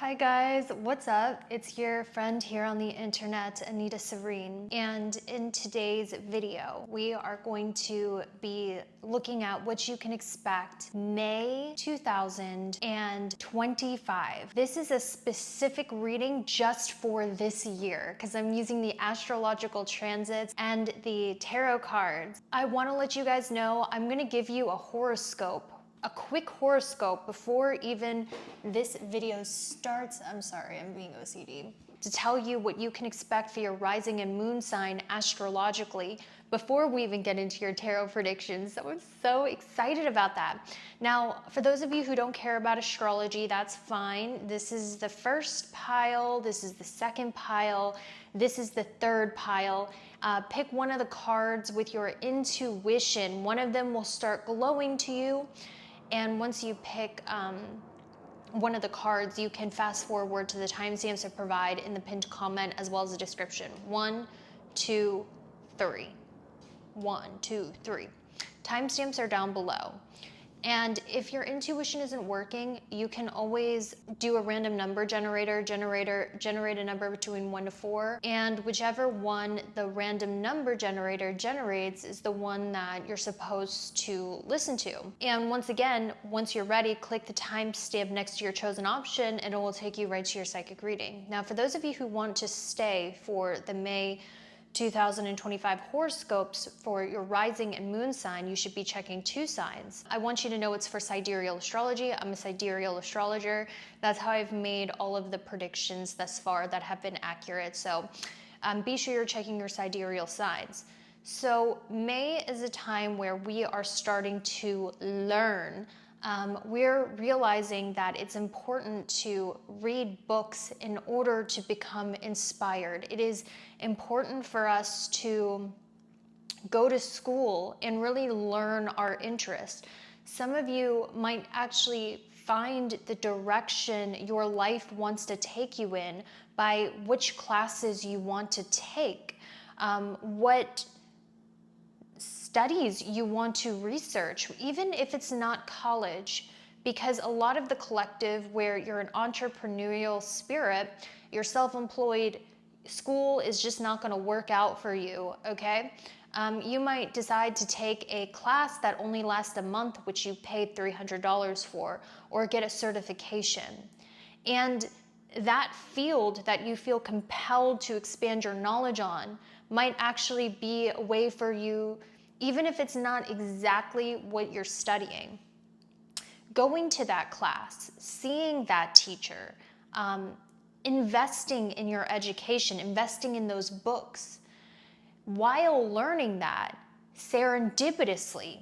Hi guys, what's up? It's your friend here on the internet, Anita Serene. And in today's video, we are going to be looking at what you can expect May 2025. This is a specific reading just for this year because I'm using the astrological transits and the tarot cards. I want to let you guys know I'm going to give you a horoscope, a quick horoscope before even this video starts. I'm sorry, I'm being OCD. To tell you what you can expect for your rising and moon sign astrologically before we even get into your tarot predictions. So I'm so excited about that. Now, for those of you who don't care about astrology, that's fine. This is the first pile, this is the second pile, this is the third pile. Pick one of the cards with your intuition. One of them will start glowing to you. And once you pick one of the cards, you can fast forward to the timestamps I provide in the pinned comment as well as the description. 1, 2, 3. 1, 2, 3. Timestamps are down below. And if your intuition isn't working, you can always do a random number generator, generate a number between 1 to 4, and whichever one the random number generator generates is the one that you're supposed to listen to. And once again, once you're ready, click the timestamp next to your chosen option and it will take you right to your psychic reading. Now, for those of you who want to stay for the May 2025 horoscopes for your rising and moon sign, you should be checking 2 signs. I want you to know it's for sidereal astrology. I'm a sidereal astrologer. That's how I've made all of the predictions thus far that have been accurate. So be sure you're checking your sidereal signs. So May is a time where we are starting to learn. We're realizing that it's important to read books in order to become inspired. It is important for us to go to school and really learn our interest. Some of you might actually find the direction your life wants to take you in by which classes you want to take, what studies you want to research, even if it's not college, because a lot of the collective where you're an entrepreneurial spirit, you're self-employed, school is just not going to work out for you, okay? You might decide to take a class that only lasts a month, which you paid $300 for, or get a certification. And that field that you feel compelled to expand your knowledge on might actually be a way for you, even if it's not exactly what you're studying. Going to that class, seeing that teacher, investing in your education, investing in those books. While learning that, serendipitously,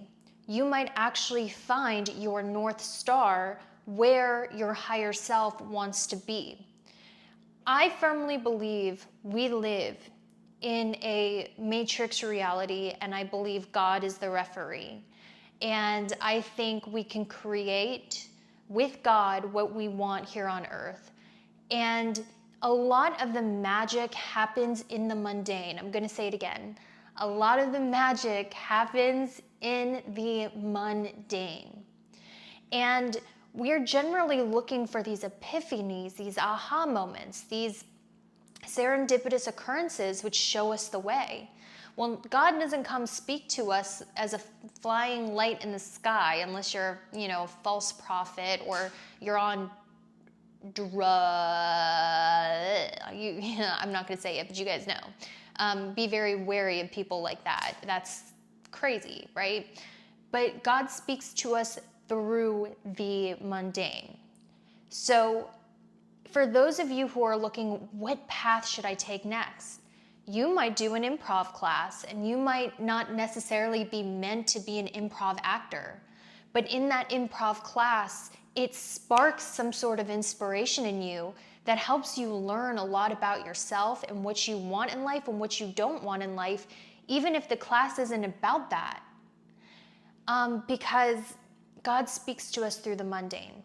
you might actually find your North Star where your higher self wants to be. I firmly believe we live in a matrix reality, and I believe God is the referee. And I think we can create with God what we want here on earth. And a lot of the magic happens in the mundane. I'm going to say it again. A lot of the magic happens in the mundane. And we're generally looking for these epiphanies, these aha moments, these serendipitous occurrences which show us the way. Well, God doesn't come speak to us as a flying light in the sky unless you're, a false prophet or you're on drugs. I'm not going to say it, but you guys know. Be very wary of people like that. That's crazy, right? But God speaks to us through the mundane. So for those of you who are looking, what path should I take next? You might do an improv class and you might not necessarily be meant to be an improv actor. But in that improv class, it sparks some sort of inspiration in you that helps you learn a lot about yourself and what you want in life and what you don't want in life, even if the class isn't about that. Because God speaks to us through the mundane.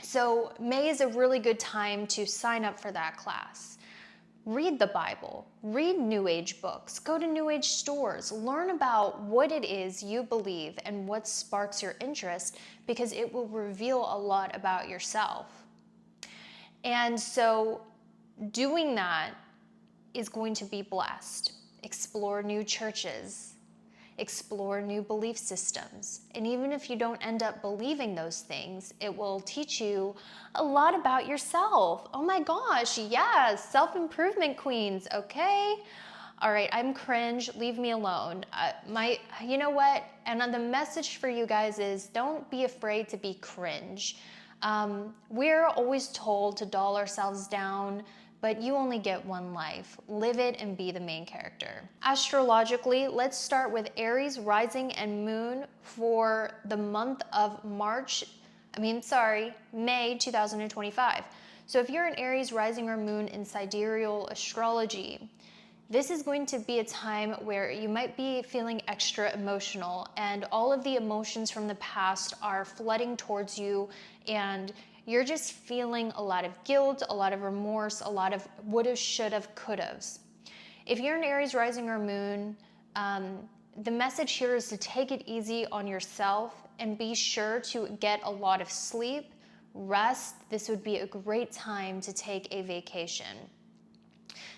So May is a really good time to sign up for that class. Read the Bible, read New Age books, go to New Age stores, learn about what it is you believe and what sparks your interest, because it will reveal a lot about yourself. And so doing that is going to be blessed. Explore new churches, explore new belief systems. And even if you don't end up believing those things, it will teach you a lot about yourself. Oh my gosh, yes, self-improvement queens, okay? All right, I'm cringe, leave me alone. You know what? And the message for you guys is don't be afraid to be cringe. We're always told to doll ourselves down, but you only get one life. Live it and be the main character. Astrologically, let's start with Aries rising and moon for the month of May 2025. So if you're an Aries rising or moon in sidereal astrology, this is going to be a time where you might be feeling extra emotional, and all of the emotions from the past are flooding towards you, and you're just feeling a lot of guilt, a lot of remorse, a lot of would've, should've, could'ves. If you're an Aries rising or moon, the message here is to take it easy on yourself and be sure to get a lot of sleep, rest. This would be a great time to take a vacation.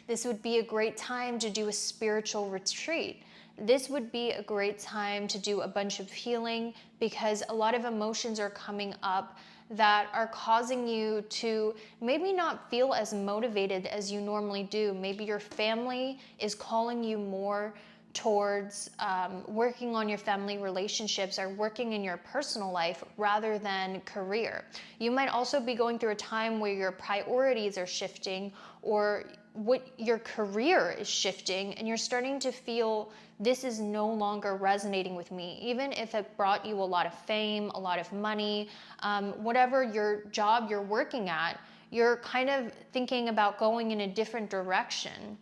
This would be a great time to do a spiritual retreat. This would be a great time to do a bunch of healing, because a lot of emotions are coming up that are causing you to maybe not feel as motivated as you normally do. Maybe your family is calling you more towards working on your family relationships or working in your personal life rather than career. You might also be going through a time where your priorities are shifting, or what your career is shifting, and you're starting to feel this is no longer resonating with me, even if it brought you a lot of fame, a lot of money, whatever your job you're working at, you're kind of thinking about going in a different direction.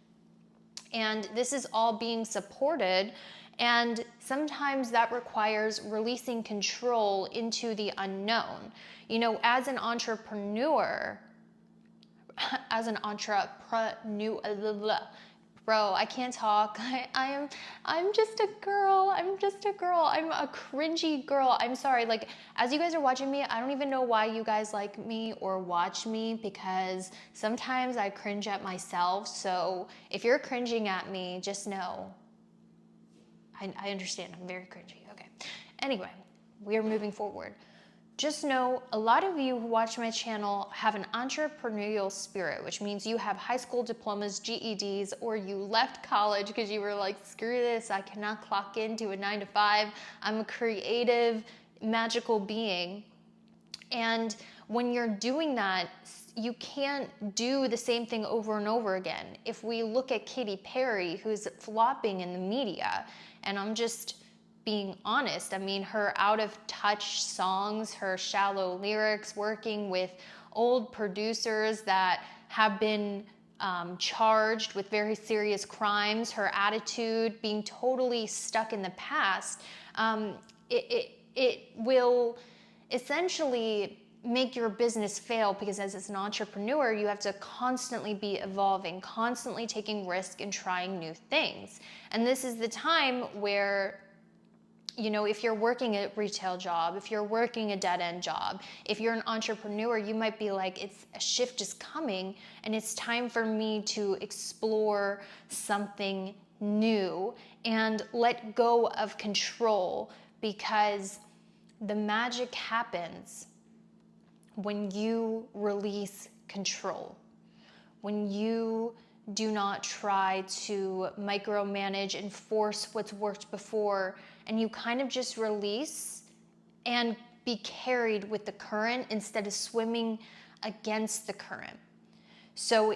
And this is all being supported, and sometimes that requires releasing control into the unknown. You know, as an entrepreneur, bro, I can't talk. I'm just a girl. I'm a cringy girl. I'm sorry. Like, as you guys are watching me, I don't even know why you guys like me or watch me, because sometimes I cringe at myself. So if you're cringing at me, just know I understand. I'm very cringy. Okay. Anyway, we are moving forward. Just know a lot of you who watch my channel have an entrepreneurial spirit, which means you have high school diplomas, GEDs, or you left college because you were like, screw this, I cannot clock into a 9-to-5. I'm a creative, magical being. And when you're doing that, you can't do the same thing over and over again. If we look at Katy Perry, who's flopping in the media, and I'm just being honest, I mean, her out of touch songs, her shallow lyrics, working with old producers that have been charged with very serious crimes, her attitude, being totally stuck in the past, it will essentially make your business fail, because as an entrepreneur, you have to constantly be evolving, constantly taking risk and trying new things. And this is the time where, you know, if you're working a retail job, if you're working a dead-end job, if you're an entrepreneur, you might be like, a shift is coming and it's time for me to explore something new and let go of control, because the magic happens when you release control, when you do not try to micromanage and force what's worked before, and you kind of just release and be carried with the current instead of swimming against the current. So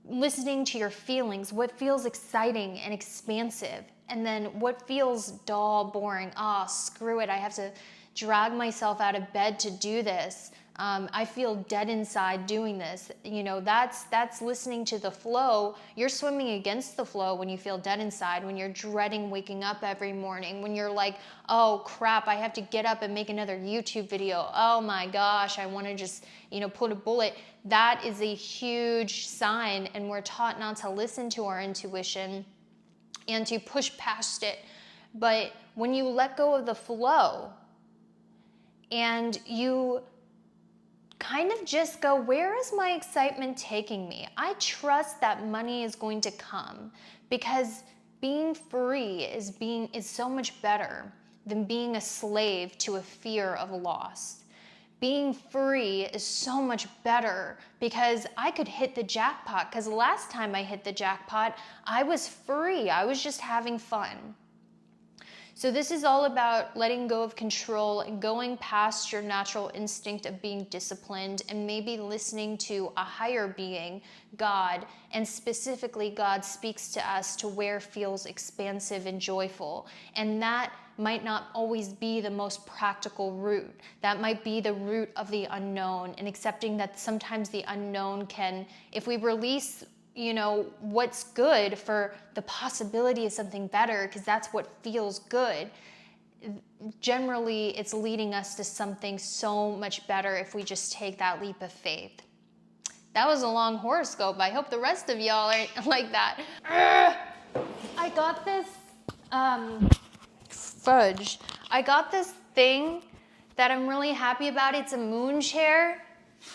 listening to your feelings, what feels exciting and expansive, and then what feels dull, boring, screw it, I have to drag myself out of bed to do this. I feel dead inside doing this. You know, that's listening to the flow. You're swimming against the flow when you feel dead inside, when you're dreading waking up every morning, when you're like, oh crap, I have to get up and make another YouTube video. Oh my gosh, I want to just, you know, put a bullet. That is a huge sign, and we're taught not to listen to our intuition and to push past it. But when you let go of the flow and you kind of just go, where is my excitement taking me? I trust that money is going to come, because being free is so much better than being a slave to a fear of loss. Being free is so much better because I could hit the jackpot, because last time I hit the jackpot, I was free. I was just having fun. So this is all about letting go of control and going past your natural instinct of being disciplined, and maybe listening to a higher being, God, and specifically God speaks to us to where feels expansive and joyful. And that might not always be the most practical route. That might be the route of the unknown, and accepting that sometimes the unknown can, if we release what's good for the possibility of something better, because that's what feels good, generally it's leading us to something so much better if we just take that leap of faith. That was a long horoscope. I hope the rest of y'all aren't like that. I got this fudge. I got this thing that I'm really happy about. It's a moon chair.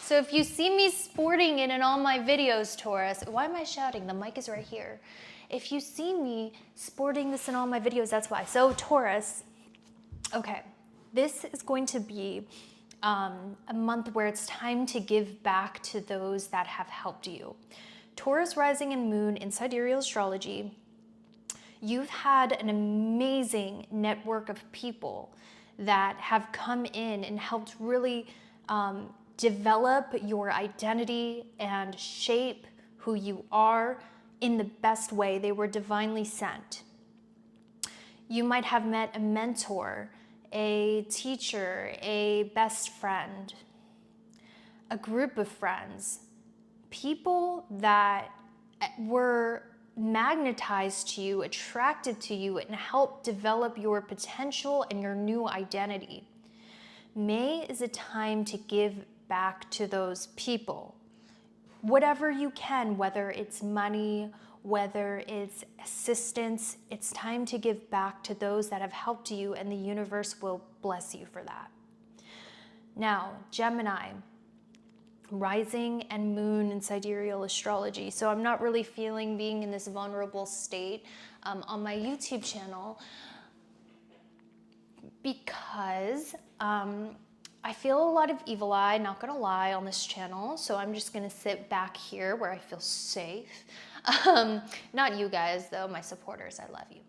So if you see me sporting it in all my videos, Taurus, why am I shouting? The mic is right here. If you see me sporting this in all my videos, that's why. So Taurus, okay, this is going to be a month where it's time to give back to those that have helped you. Taurus rising and moon in Sidereal astrology, you've had an amazing network of people that have come in and helped really develop your identity and shape who you are in the best way. They were divinely sent. You might have met a mentor, a teacher, a best friend, a group of friends, people that were magnetized to you, attracted to you, and helped develop your potential and your new identity. May is a time to give back to those people. Whatever you can, whether it's money, whether it's assistance, it's time to give back to those that have helped you, and the universe will bless you for that. Now, Gemini, rising and moon in Sidereal astrology. So I'm not really feeling being in this vulnerable state on my YouTube channel, because I feel a lot of evil eye, not gonna lie, on this channel. So I'm just gonna sit back here where I feel safe. Not you guys though, my supporters, I love you.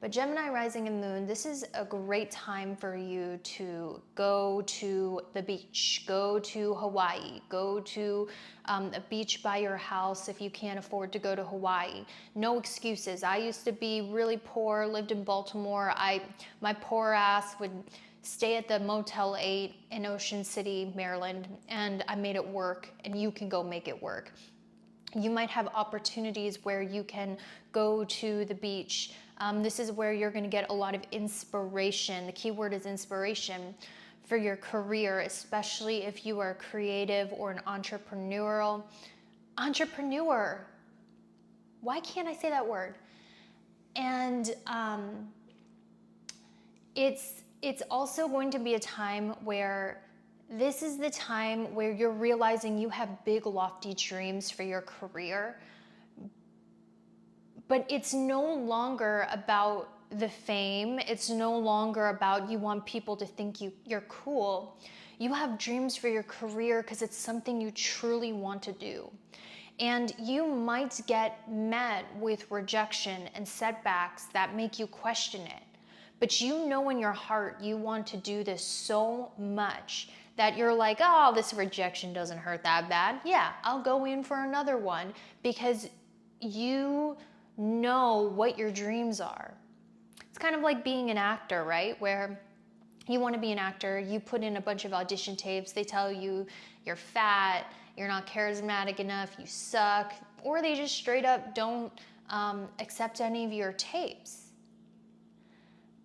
But Gemini rising and moon, this is a great time for you to go to the beach, go to Hawaii, go to a beach by your house if you can't afford to go to Hawaii. No excuses. I used to be really poor, lived in Baltimore. My poor ass would stay at the Motel 8 in Ocean City, Maryland, and I made it work, and you can go make it work. You might have opportunities where you can go to the beach. This is where you're gonna get a lot of inspiration. The key word is inspiration for your career, especially if you are creative or an entrepreneur. Why can't I say that word? And it's also going to be a time where this is the time where you're realizing you have big, lofty dreams for your career, but it's no longer about the fame. It's no longer about you want people to think you're cool. You have dreams for your career because it's something you truly want to do. And you might get met with rejection and setbacks that make you question it. But you know in your heart you want to do this so much that you're like, oh, this rejection doesn't hurt that bad. Yeah, I'll go in for another one, because you know what your dreams are. It's kind of like being an actor, right? Where you want to be an actor, you put in a bunch of audition tapes, they tell you you're fat, you're not charismatic enough, you suck, or they just straight up don't accept any of your tapes.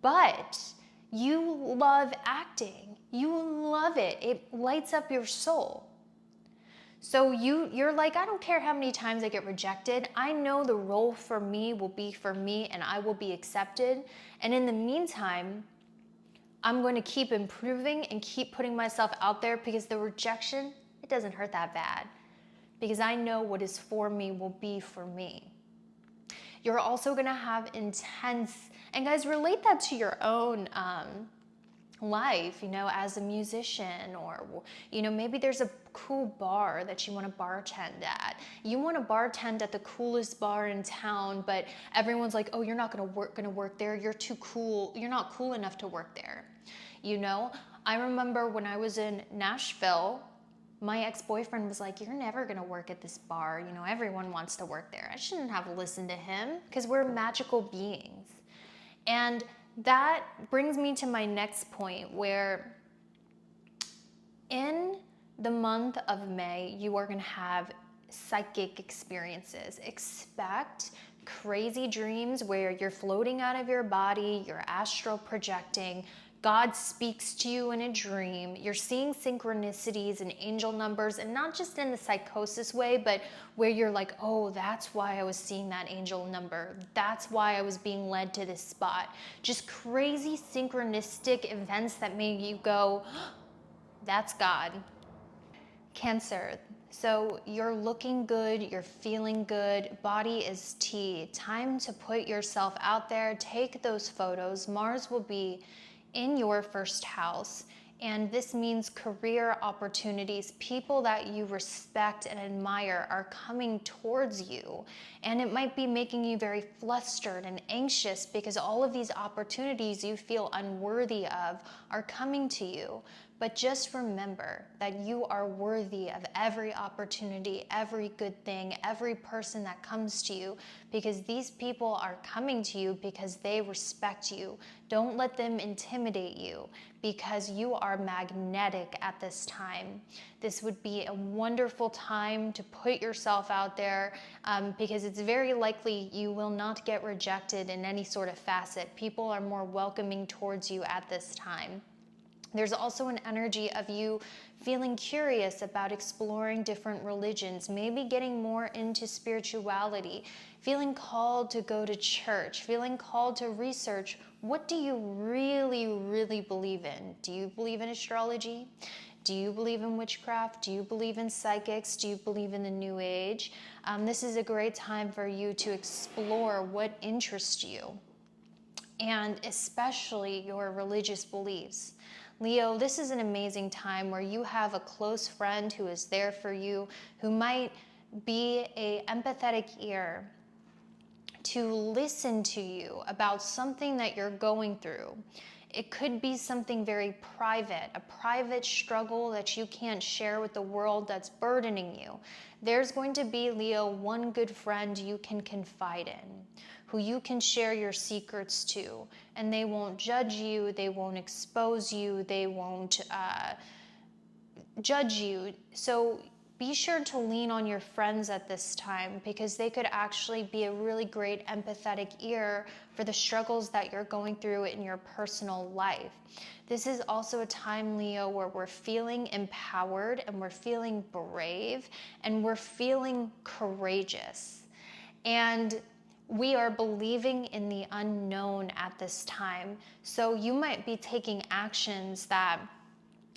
But you love acting. You love it. It lights up your soul. So you're like, I don't care how many times I get rejected. I know the role for me will be for me, and I will be accepted. And in the meantime, I'm going to keep improving and keep putting myself out there, because the rejection, it doesn't hurt that bad, because I know what is for me will be for me. You're also going to have intense, and guys, relate that to your own life, as a musician, or, maybe there's a cool bar that you want to bartend at. You want to bartend at the coolest bar in town, but everyone's like, oh, you're not going to work there. You're too cool. You're not cool enough to work there. I remember when I was in Nashville, my ex-boyfriend was like, you're never going to work at this bar. Everyone wants to work there. I shouldn't have listened to him, because we're magical beings. And that brings me to my next point, where in the month of May, you are going to have psychic experiences. Expect crazy dreams where you're floating out of your body, you're astral projecting, God speaks to you in a dream, you're seeing synchronicities and angel numbers, and not just in the psychosis way, but where you're like, oh, that's why I was seeing that angel number. That's why I was being led to this spot. Just crazy synchronistic events that make you go, that's God. Cancer. So you're looking good, you're feeling good, body is tea. Time to put yourself out there, take those photos. Mars will be in your first house, and this means career opportunities. People that you respect and admire are coming towards you, and it might be making you very flustered and anxious, because all of these opportunities you feel unworthy of are coming to you. But just remember that you are worthy of every opportunity, every good thing, every person that comes to you, because these people are coming to you because they respect you. Don't let them intimidate you, because you are magnetic at this time. This would be a wonderful time to put yourself out there, because it's very likely you will not get rejected in any sort of facet. People are more welcoming towards you at this time. There's also an energy of you feeling curious about exploring different religions, maybe getting more into spirituality, feeling called to go to church, feeling called to research. What do you really, really believe in? Do you believe in astrology? Do you believe in witchcraft? Do you believe in psychics? Do you believe in the New Age? This is a great time for you to explore what interests you, and especially your religious beliefs. Leo, this is an amazing time where you have a close friend who is there for you, who might be an empathetic ear to listen to you about something that you're going through. It could be something very private, a private struggle that you can't share with the world that's burdening you. There's going to be, Leo, one good friend you can confide in, who you can share your secrets to, and they won't judge you, they won't expose you, they won't judge you. So be sure to lean on your friends at this time, because they could actually be a really great empathetic ear for the struggles that you're going through in your personal life. This is also a time, Leo, where we're feeling empowered, and we're feeling brave, and we're feeling courageous. And we are believing in the unknown at this time. So you might be taking actions that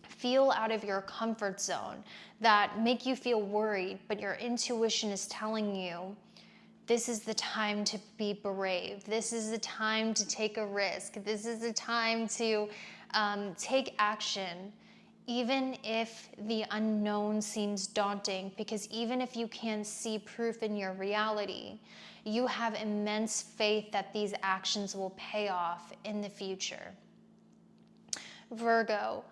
feel out of your comfort zone, that make you feel worried, but your intuition is telling you, this is the time to be brave. This is the time to take a risk. This is the time to take action, even if the unknown seems daunting, because even if you can't see proof in your reality, you have immense faith that these actions will pay off in the future. Virgo,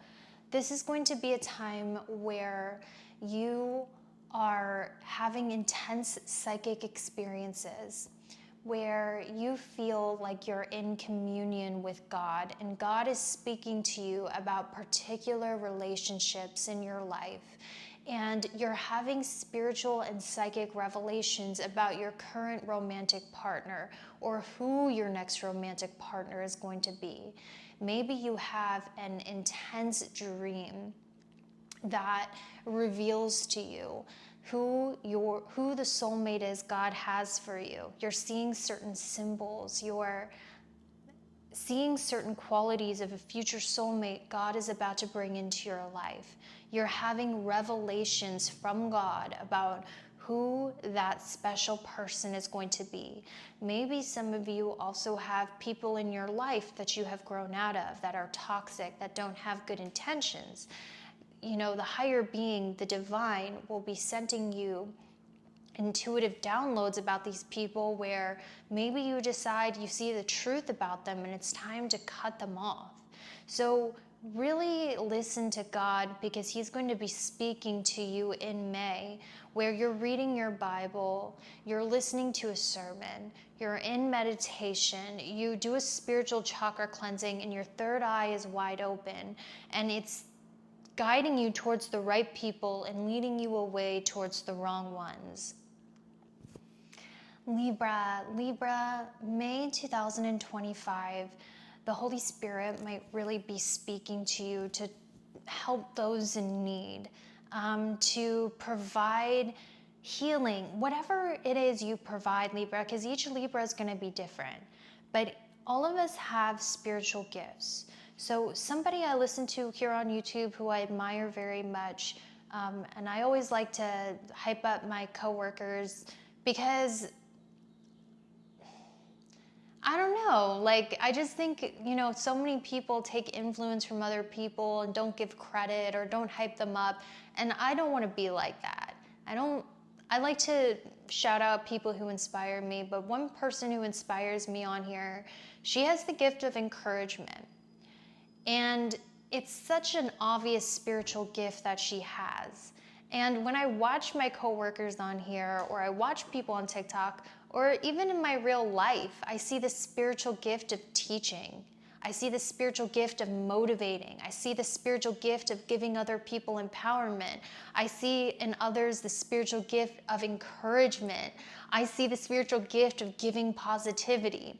this is going to be a time where you are having intense psychic experiences, where you feel like you're in communion with God, and God is speaking to you about particular relationships in your life. And you're having spiritual and psychic revelations about your current romantic partner, or who your next romantic partner is going to be. Maybe you have an intense dream that reveals to you who the soulmate is God has for you. You're seeing certain symbols. You're seeing certain qualities of a future soulmate God is about to bring into your life. You're having revelations from God about who that special person is going to be. Maybe some of you also have people in your life that you have grown out of that are toxic, that don't have good intentions. You know, the higher being, the divine, will be sending you intuitive downloads about these people where maybe you decide you see the truth about them and it's time to cut them off. So really listen to God, because he's going to be speaking to you in May, where you're reading your Bible, you're listening to a sermon, you're in meditation, you do a spiritual chakra cleansing, and your third eye is wide open, and it's guiding you towards the right people and leading you away towards the wrong ones. Libra, May 2025, the Holy Spirit might really be speaking to you to help those in need, to provide healing, whatever it is you provide, Libra, because each Libra is going to be different. But all of us have spiritual gifts. So somebody I listen to here on YouTube who I admire very much, and I always like to hype up my coworkers, because I don't know, like, I just think, you know, so many people take influence from other people and don't give credit or don't hype them up, and I don't want to be like that. I like to shout out people who inspire me, but one person who inspires me on here, she has the gift of encouragement. And it's such an obvious spiritual gift that she has. And when I watch my coworkers on here, or I watch people on TikTok, or even in my real life, I see the spiritual gift of teaching. I see the spiritual gift of motivating. I see the spiritual gift of giving other people empowerment. I see in others the spiritual gift of encouragement. I see the spiritual gift of giving positivity.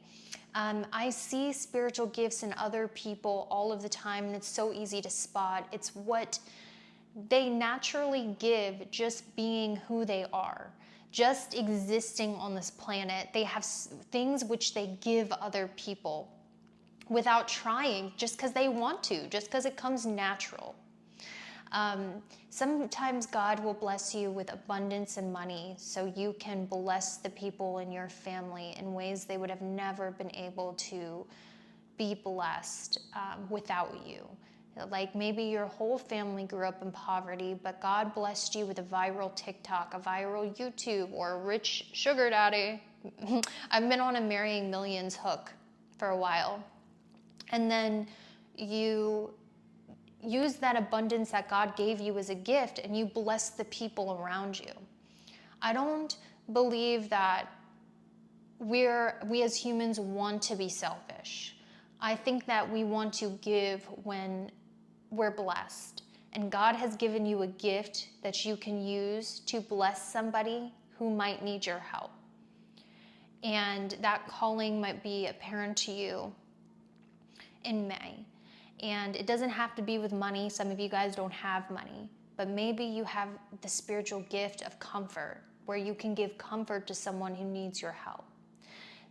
I see spiritual gifts in other people all of the time, and it's so easy to spot. It's what they naturally give, just being who they are, just existing on this planet. They have things which they give other people without trying, just because they want to, just because it comes natural. Sometimes God will bless you with abundance and money so you can bless the people in your family in ways they would have never been able to be blessed without you. Like maybe your whole family grew up in poverty, but God blessed you with a viral TikTok, a viral YouTube, or a rich sugar daddy. I've been on a marrying millions hook for a while. And then you use that abundance that God gave you as a gift and you bless the people around you. I don't believe that we as humans want to be selfish. I think that we want to give when we're blessed. And God has given you a gift that you can use to bless somebody who might need your help. And that calling might be apparent to you in May. And it doesn't have to be with money. Some of you guys don't have money, but maybe you have the spiritual gift of comfort, where you can give comfort to someone who needs your help.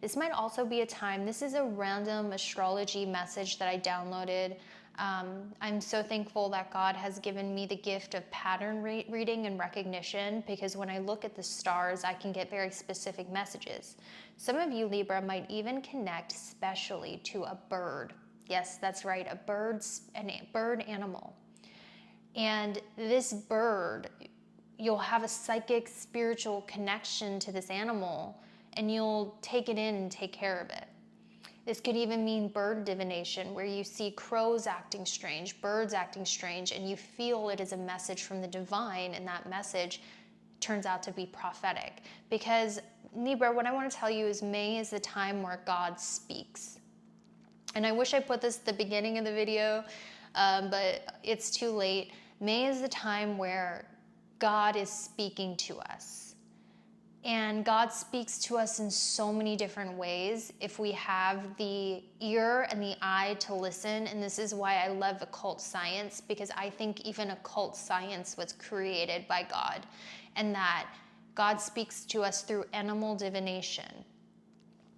This might also be a time, this is a random astrology message that I downloaded. I'm so thankful that God has given me the gift of pattern reading and recognition, because when I look at the stars, I can get very specific messages. Some of you, Libra, might even connect specially to a bird. Yes, that's right, a bird animal. And this bird, you'll have a psychic, spiritual connection to this animal, and you'll take it in and take care of it. This could even mean bird divination, where you see crows acting strange, birds acting strange, and you feel it is a message from the divine, and that message turns out to be prophetic. Because, Libra, what I want to tell you is May is the time where God speaks. And I wish I put this at the beginning of the video, but it's too late. May is the time where God is speaking to us. And God speaks to us in so many different ways if we have the ear and the eye to listen. And this is why I love occult science, because I think even occult science was created by God, and that God speaks to us through animal divination.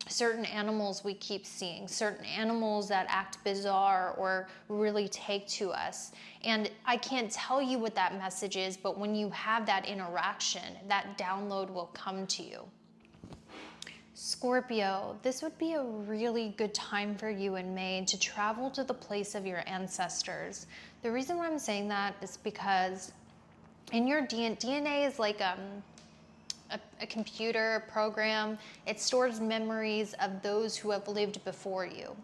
certain animals we keep seeing, certain animals that act bizarre or really take to us. And I can't tell you what that message is, but when you have that interaction, that download will come to you. Scorpio, this would be a really good time for you in May to travel to the place of your ancestors. The reason why I'm saying that is because in your DNA is like a computer program. It stores memories of those who have lived before you.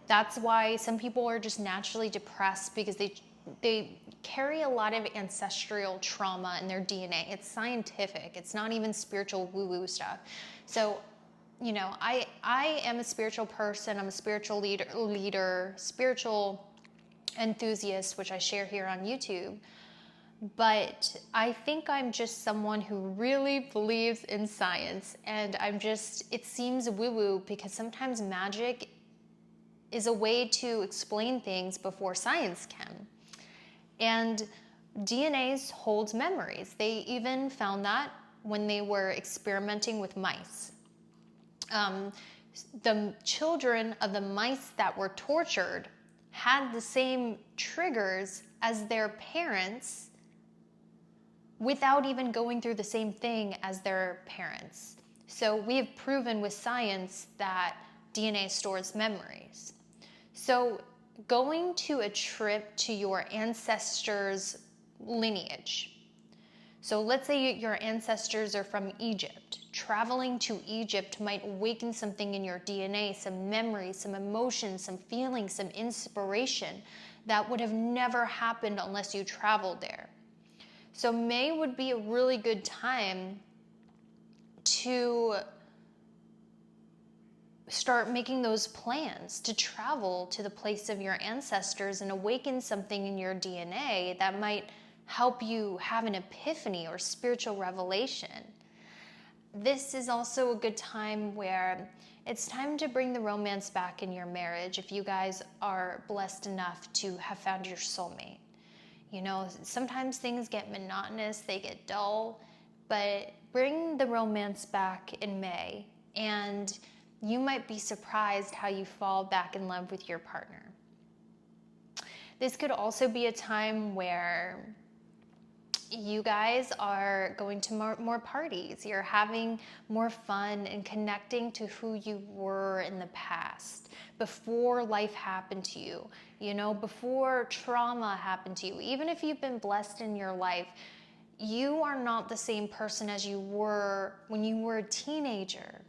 That's why some people are just naturally depressed, because they carry a lot of ancestral trauma in their DNA. It's scientific. It's not even spiritual woo-woo stuff. So, you know, I am a spiritual person. I'm a spiritual leader, spiritual enthusiast, which I share here on YouTube. But I think I'm just someone who really believes in science, and it seems woo-woo because sometimes magic is a way to explain things before science can. And DNA holds memories. They even found that when they were experimenting with mice. The children of the mice that were tortured had the same triggers as their parents without even going through the same thing as their parents. So we have proven with science that DNA stores memories. So going to a trip to your ancestors' lineage. So let's say your ancestors are from Egypt. Traveling to Egypt might awaken something in your DNA, some memories, some emotions, some feelings, some inspiration that would have never happened unless you traveled there. So May would be a really good time to start making those plans to travel to the place of your ancestors and awaken something in your DNA that might help you have an epiphany or spiritual revelation. This is also a good time where it's time to bring the romance back in your marriage if you guys are blessed enough to have found your soulmate. You know, sometimes things get monotonous, they get dull, but bring the romance back in May, and you might be surprised how you fall back in love with your partner. This could also be a time where you guys are going to more parties. You're having more fun and connecting to who you were in the past, before life happened to you, you know, before trauma happened to you. Even if you've been blessed in your life, you are not the same person as you were when you were a teenager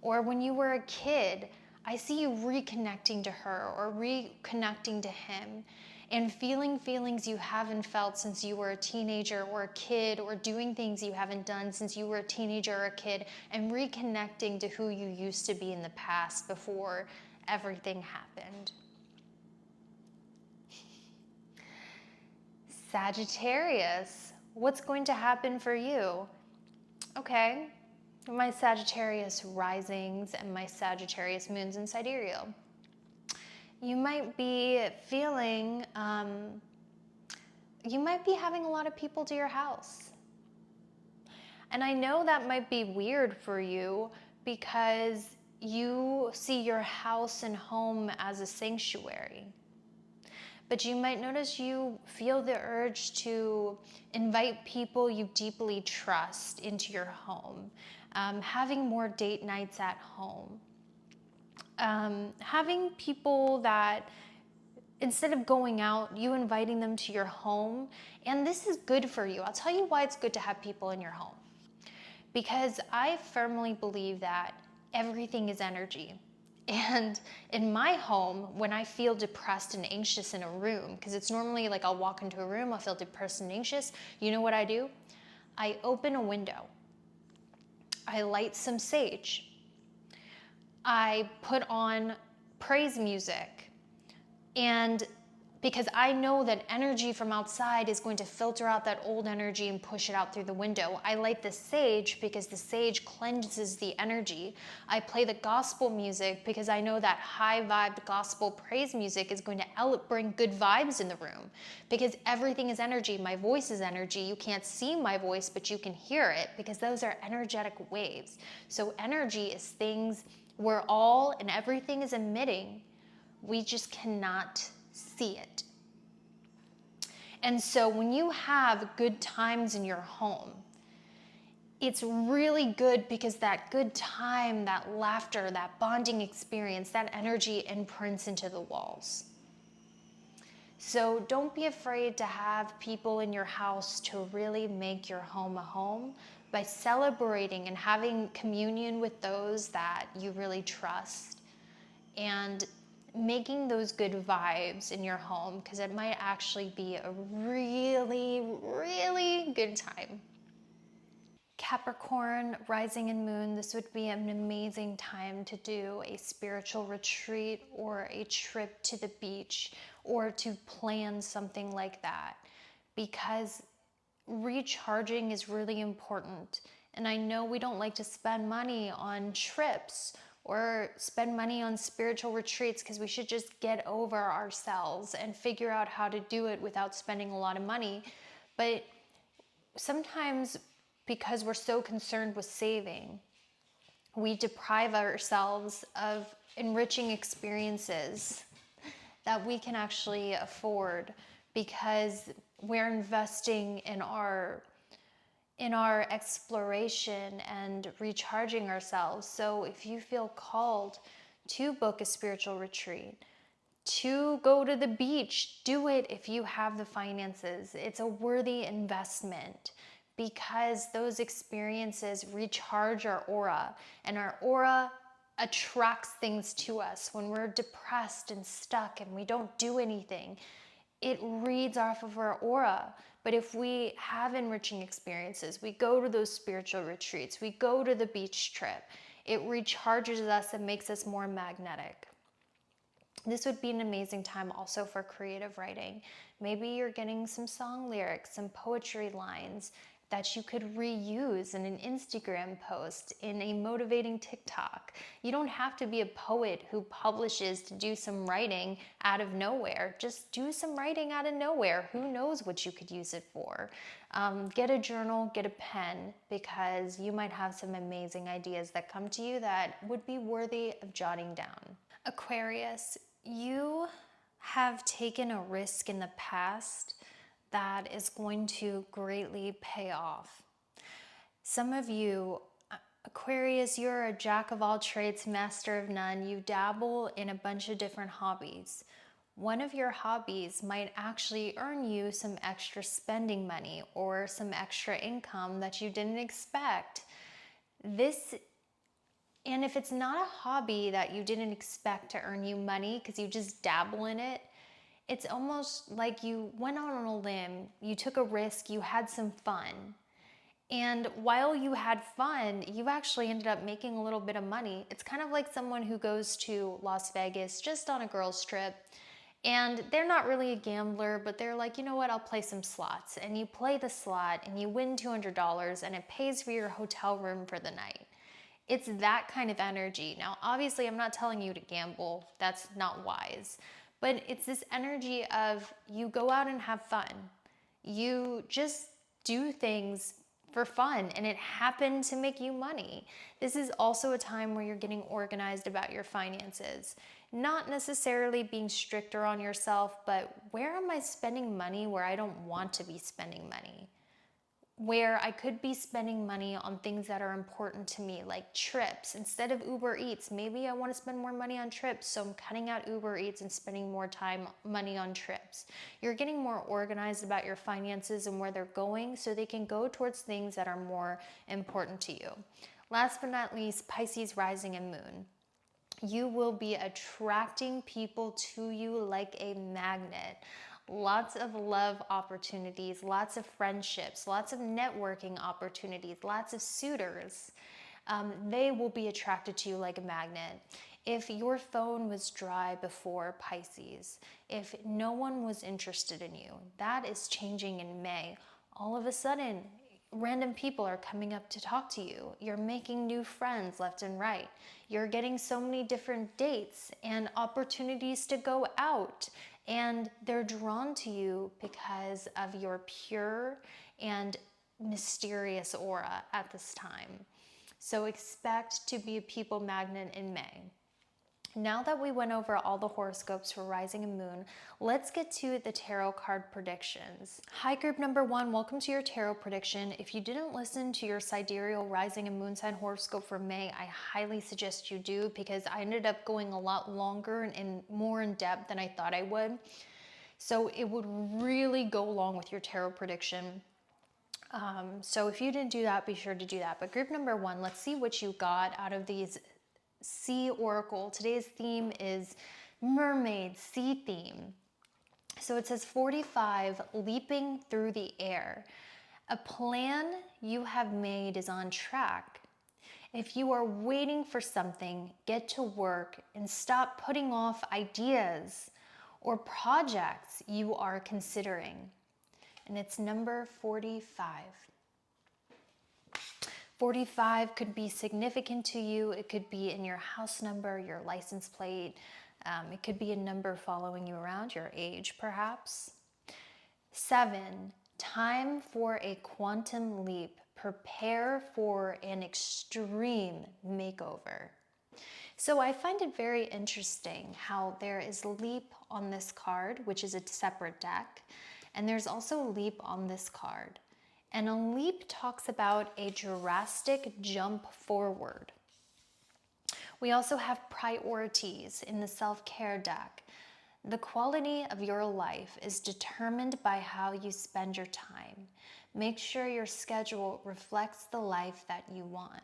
or when you were a kid. I see you reconnecting to her or reconnecting to him, and feeling feelings you haven't felt since you were a teenager or a kid, or doing things you haven't done since you were a teenager or a kid, and reconnecting to who you used to be in the past before everything happened. Sagittarius, what's going to happen for you? Okay, my Sagittarius risings and my Sagittarius moons in Sidereal. You might be feeling, you might be having a lot of people to your house. And I know that might be weird for you because you see your house and home as a sanctuary. But you might notice you feel the urge to invite people you deeply trust into your home, having more date nights at home. Having people that, instead of going out, you inviting them to your home. And this is good for you. I'll tell you why it's good to have people in your home. Because I firmly believe that everything is energy. And in my home, when I feel depressed and anxious in a room, because it's normally like I'll walk into a room, I'll feel depressed and anxious. You know what I do? I open a window. I light some sage. I put on praise music, and because I know that energy from outside is going to filter out that old energy and push it out through the window. I light the sage because the sage cleanses the energy. I play the gospel music because I know that high-vibed gospel praise music is going to bring good vibes in the room, because everything is energy. My voice is energy. You can't see my voice, but you can hear it because those are energetic waves. So energy is things We're all and everything is emitting. We just cannot see it. And so when you have good times in your home, it's really good because that good time, that laughter, that bonding experience, that energy imprints into the walls. So don't be afraid to have people in your house to really make your home a home by celebrating and having communion with those that you really trust and making those good vibes in your home, because it might actually be a really, really good time. Capricorn, rising and moon, this would be an amazing time to do a spiritual retreat or a trip to the beach or to plan something like that, because recharging is really important. And I know we don't like to spend money on trips or spend money on spiritual retreats because we should just get over ourselves and figure out how to do it without spending a lot of money. But sometimes, because we're so concerned with saving, we deprive ourselves of enriching experiences that we can actually afford because we're investing in our exploration and recharging ourselves. So if you feel called to book a spiritual retreat, to go to the beach, do it if you have the finances. It's a worthy investment because those experiences recharge our aura, and our aura attracts things to us. When we're depressed and stuck and we don't do anything, it reads off of our aura. But if we have enriching experiences, we go to those spiritual retreats, we go to the beach trip, it recharges us and makes us more magnetic. This would be an amazing time also for creative writing. Maybe you're getting some song lyrics, some poetry lines that you could reuse in an Instagram post, in a motivating TikTok. You don't have to be a poet who publishes to do some writing out of nowhere. Just do some writing out of nowhere. Who knows what you could use it for? Get a journal, get a pen, because you might have some amazing ideas that come to you that would be worthy of jotting down. Aquarius, you have taken a risk in the past that is going to greatly pay off. Some of you, Aquarius, you're a jack of all trades, master of none. You dabble in a bunch of different hobbies. One of your hobbies might actually earn you some extra spending money or some extra income that you didn't expect. And if it's not a hobby that you didn't expect to earn you money because you just dabble in it, it's almost like you went out on a limb, you took a risk, you had some fun. And while you had fun, you actually ended up making a little bit of money. It's kind of like someone who goes to Las Vegas just on a girls' trip, and they're not really a gambler, but they're like, you know what, I'll play some slots. And you play the slot and you win $200 and it pays for your hotel room for the night. It's that kind of energy. Now, obviously, I'm not telling you to gamble. That's not wise. But it's this energy of you go out and have fun. You just do things for fun, and it happened to make you money. This is also a time where you're getting organized about your finances. Not necessarily being stricter on yourself, but where am I spending money where I don't want to be spending money? Where I could be spending money on things that are important to me, like trips. Instead of Uber Eats, maybe I want to spend more money on trips, so I'm cutting out Uber Eats and spending more money on trips. You're getting more organized about your finances and where they're going so they can go towards things that are more important to you. Last but not least, Pisces, rising and moon. You will be attracting people to you like a magnet. Lots of love opportunities, lots of friendships, lots of networking opportunities, lots of suitors. They will be attracted to you like a magnet. If your phone was dry before Pisces, if no one was interested in you, that is changing in May. All of a sudden, random people are coming up to talk to you. You're making new friends left and right. You're getting so many different dates and opportunities to go out. And they're drawn to you because of your pure and mysterious aura at this time. So expect to be a people magnet in May. Now that we went over all the horoscopes for rising and moon, let's get to the tarot card predictions. Hi group number 1, welcome to your tarot prediction. If you didn't listen to your sidereal rising and moon sign horoscope for May, I highly suggest you do, because I ended up going a lot longer and more in depth than I thought I would. So it would really go along with your tarot prediction. So if you didn't do that, be sure to do that. But group number 1, let's see what you got out of these Sea Oracle. Today's theme is mermaid, sea theme. So it says 45, leaping through the air. A plan you have made is on track. If you are waiting for something, get to work and stop putting off ideas or projects you are considering. And it's number 45. 45 could be significant to you. It could be in your house number, your license plate. It could be a number following you around, your age perhaps. 7, time for a quantum leap. Prepare for an extreme makeover. So I find it very interesting how there is leap on this card, which is a separate deck, and there's also leap on this card. And a leap talks about a drastic jump forward. We also have priorities in the self-care deck. The quality of your life is determined by how you spend your time. Make sure your schedule reflects the life that you want.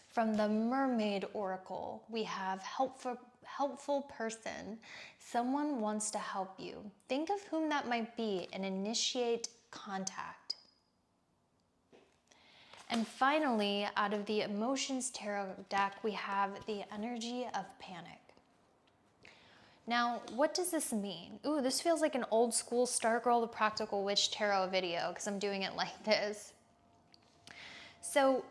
From the Mermaid Oracle, we have helpful person. Someone wants to help you. Think of whom that might be and initiate contact. And finally, out of the Emotions Tarot deck, we have the energy of panic. Now, what does this mean? Ooh, this feels like an old school Stargirl the Practical Witch tarot video, because I'm doing it like this. So,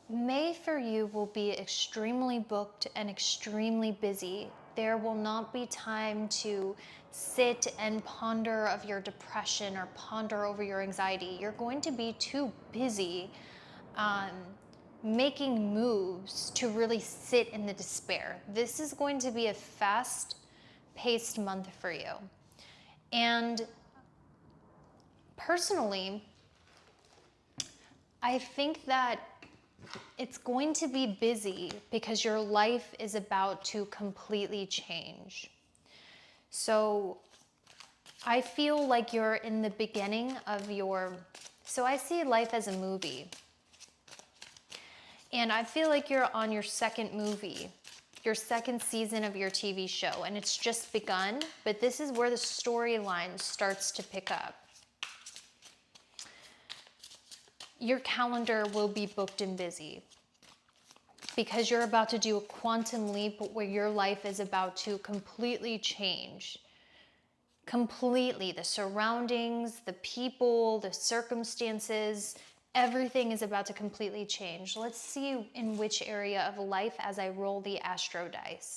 May for you will be extremely booked and extremely busy. There will not be time to sit and ponder of your depression or ponder over your anxiety. You're going to be too busy making moves to really sit in the despair. This is going to be a fast-paced month for you. And personally, I think that it's going to be busy because your life is about to completely change. So I feel like you're in the beginning of so I see life as a movie. And I feel like you're on your second movie, your second season of your TV show, and it's just begun, but this is where the storyline starts to pick up. Your calendar will be booked and busy because you're about to do a quantum leap where your life is about to completely change. Completely. The surroundings, the people, the circumstances, everything is about to completely change. Let's see in which area of life as I roll the astro dice.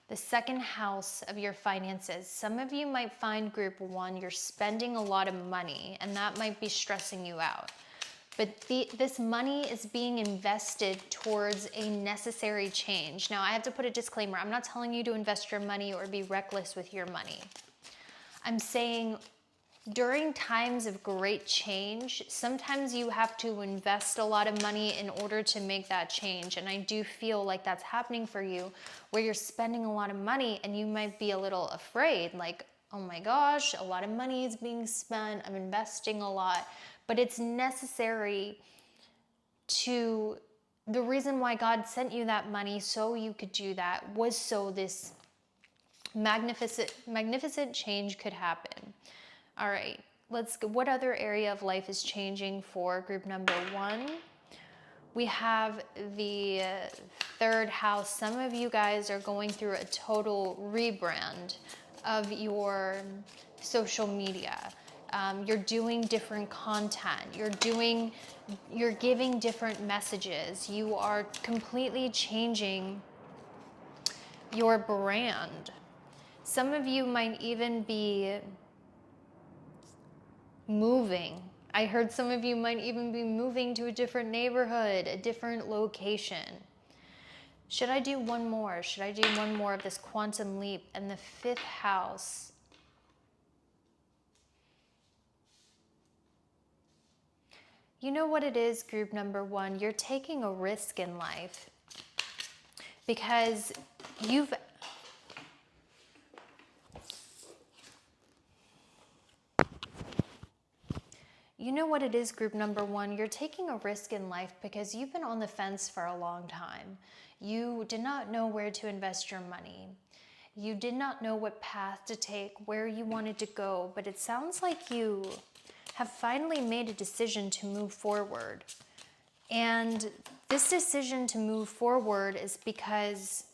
The second house of your finances. Some of you might find group 1, you're spending a lot of money and that might be stressing you out. But this money is being invested towards a necessary change. Now I have to put a disclaimer. I'm not telling you to invest your money or be reckless with your money. I'm saying during times of great change, sometimes you have to invest a lot of money in order to make that change. And I do feel like that's happening for you, where you're spending a lot of money and you might be a little afraid, like, oh my gosh, a lot of money is being spent, I'm investing a lot. But it's necessary to, the reason why God sent you that money so you could do that was so this magnificent change could happen. All right, let's go. What other area of life is changing for group number 1? We have the third house. Some of you guys are going through a total rebrand of your social media. You're doing different content. You're giving different messages. You are completely changing your brand. Some of you might even be moving. I heard some of you might even be moving to a different neighborhood, a different location. Should I do one more? Should I do one more of this quantum leap and the 5th house? You know what it is, group number 1? You're taking a risk in life because you know what it is, group number 1? You're taking a risk in life because you've been on the fence for a long time. You did not know where to invest your money. You did not know what path to take, where you wanted to go, but it sounds like you have finally made a decision to move forward. And this decision to move forward is because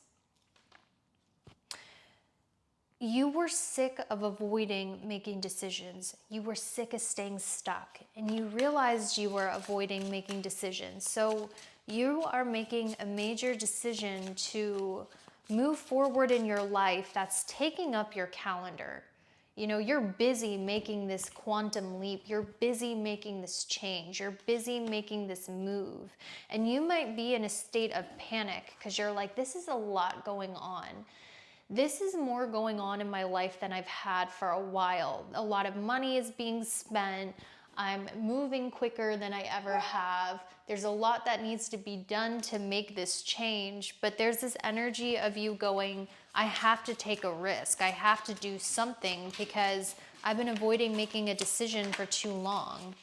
you were sick of avoiding making decisions. You were sick of staying stuck, and you realized you were avoiding making decisions. So you are making a major decision to move forward in your life that's taking up your calendar. You know, you're busy making this quantum leap. You're busy making this change. You're busy making this move. And you might be in a state of panic because you're like, this is a lot going on. This is more going on in my life than I've had for a while. A lot of money is being spent. I'm moving quicker than I ever have. There's a lot that needs to be done to make this change, but there's this energy of you going, I have to take a risk. I have to do something because I've been avoiding making a decision for too long.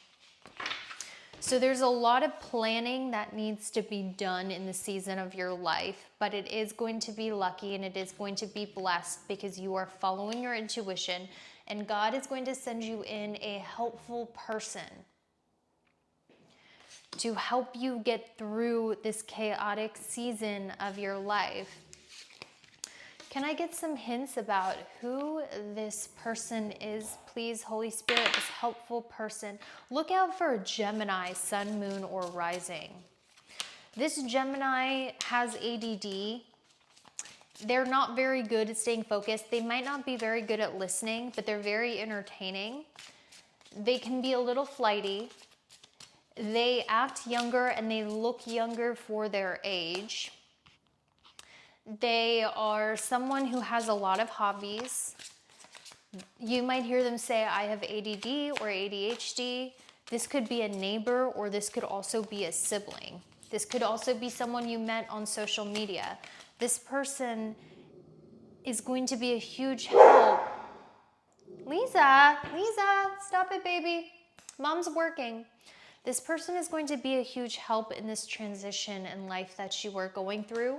So there's a lot of planning that needs to be done in the season of your life, but it is going to be lucky and it is going to be blessed because you are following your intuition, and God is going to send you in a helpful person to help you get through this chaotic season of your life. Can I get some hints about who this person is, please, Holy Spirit, this helpful person? Look out for a Gemini, sun, moon, or rising. This Gemini has ADD. They're not very good at staying focused. They might not be very good at listening, but they're very entertaining. They can be a little flighty. They act younger and they look younger for their age. They are someone who has a lot of hobbies. You might hear them say, I have ADD or ADHD. This could be a neighbor, or this could also be a sibling. This could also be someone you met on social media. This person is going to be a huge help. Lisa, stop it, baby. Mom's working. This person is going to be a huge help in this transition in life that you are going through.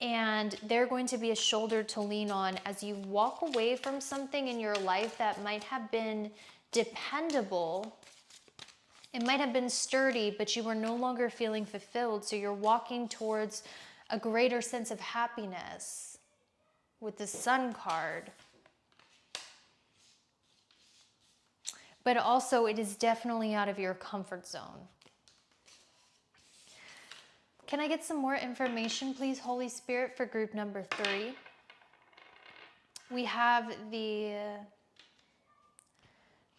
And they're going to be a shoulder to lean on as you walk away from something in your life that might have been dependable. It might have been sturdy, but you are no longer feeling fulfilled. So you're walking towards a greater sense of happiness with the Sun card. But also, it is definitely out of your comfort zone. Can I get some more information, please, Holy Spirit, for group number 3? We have the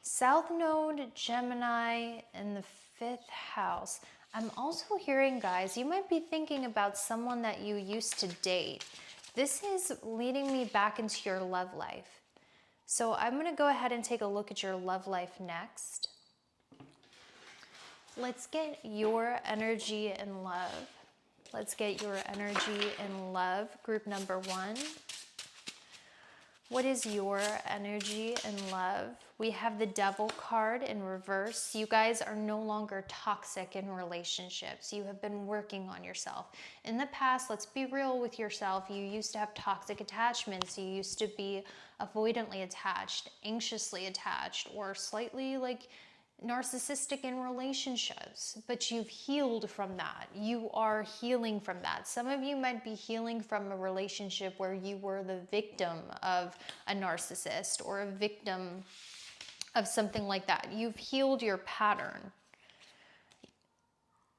South Node, Gemini, and the 5th house. I'm also hearing, guys, you might be thinking about someone that you used to date. This is leading me back into your love life. So I'm going to go ahead and take a look at your love life next. Let's get your energy in love. Let's get your energy in love, group number 1. What is your energy in love? We have the Devil card in reverse. You guys are no longer toxic in relationships. You have been working on yourself. In the past, let's be real with yourself. You used to have toxic attachments. You used to be avoidantly attached, anxiously attached, or slightly like narcissistic in relationships, but you've healed from that. You are healing from that. Some of you might be healing from a relationship where you were the victim of a narcissist or a victim of something like that. You've healed your pattern.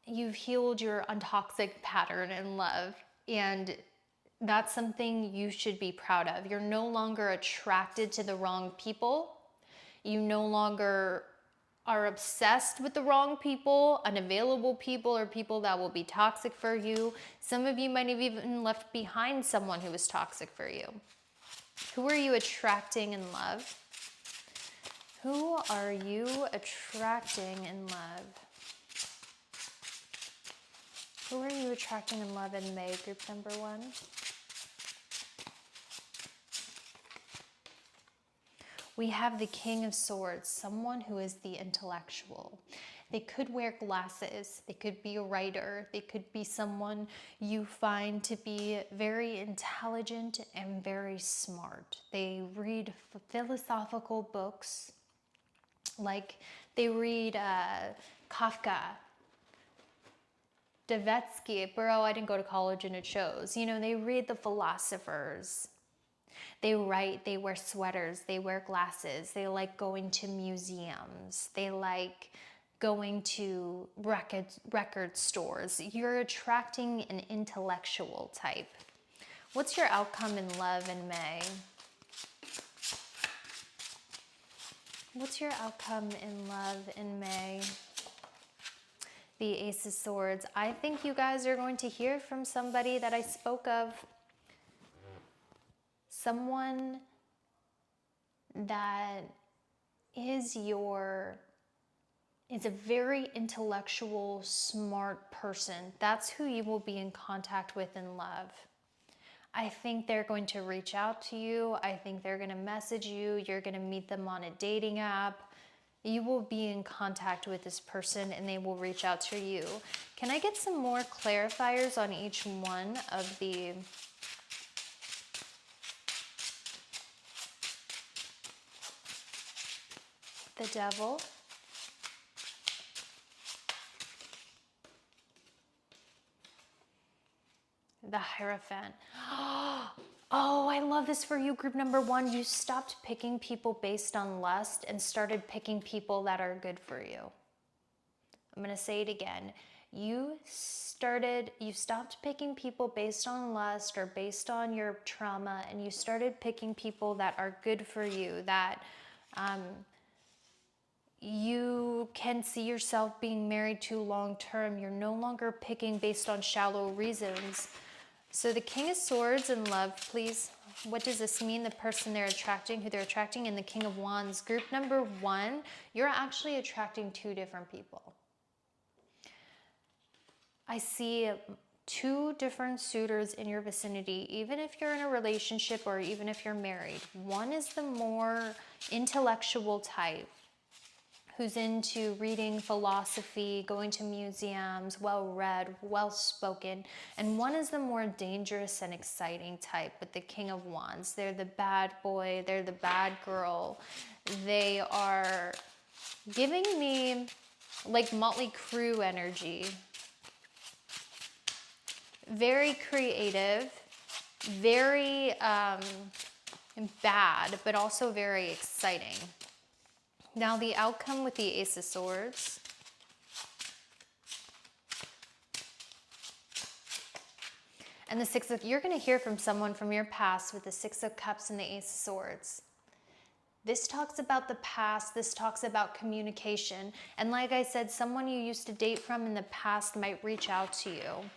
You've healed your untoxic pattern in love, and that's something you should be proud of. You're no longer attracted to the wrong people. You no longer are obsessed with the wrong people, unavailable people, or people that will be toxic for you. Some of you might have even left behind someone who was toxic for you. Who are you attracting in love? Who are you attracting in love? Who are you attracting in love in May, group number 1? We have the King of Swords, someone who is the intellectual. They could wear glasses, they could be a writer, they could be someone you find to be very intelligent and very smart. They read philosophical books, like they read Kafka, Dostoevsky. Bro, I didn't go to college and it shows. You know, they read the philosophers. They write, they wear sweaters, they wear glasses, they like going to museums, they like going to record stores. You're attracting an intellectual type. What's your outcome in love in May? What's your outcome in love in May? The Ace of Swords. I think you guys are going to hear from somebody that I spoke of. Someone that is a very intellectual, smart person. That's who you will be in contact with in love. I think they're going to reach out to you. I think they're going to message you. You're going to meet them on a dating app. You will be in contact with this person and they will reach out to you. Can I get some more clarifiers on each one of the Devil, the Hierophant. Oh, I love this for you, group number 1. You stopped picking people based on lust and started picking people that are good for you. I'm going to say it again. You stopped picking people based on lust or based on your trauma, and you started picking people that are good for you, that you can see yourself being married to long term. You're no longer picking based on shallow reasons. So the King of Swords in love, please. What does this mean? The person they're attracting, who they're attracting, and the King of Wands. Group number 1, you're actually attracting 2 different people. I see 2 different suitors in your vicinity, even if you're in a relationship or even if you're married. One is the more intellectual type, who's into reading philosophy, going to museums, well-read, well-spoken. And one is the more dangerous and exciting type with the King of Wands. They're the bad boy, they're the bad girl. They are giving me like Motley Crue energy. Very creative, very bad, but also very exciting. Now the outcome with the Ace of Swords. And the you're going to hear from someone from your past with the 6 of Cups and the Ace of Swords. This talks about the past. This talks about communication. And like I said, someone you used to date from in the past might reach out to you.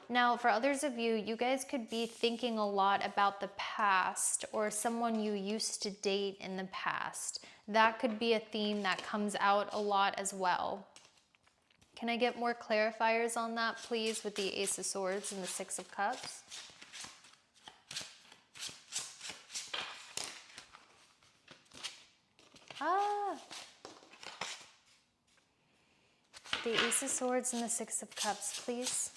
Now, for others of you, you guys could be thinking a lot about the past or someone you used to date in the past. That could be a theme that comes out a lot as well. Can I get more clarifiers on that, please, with the Ace of Swords and the 6 of Cups? The Ace of Swords and the 6 of Cups, please.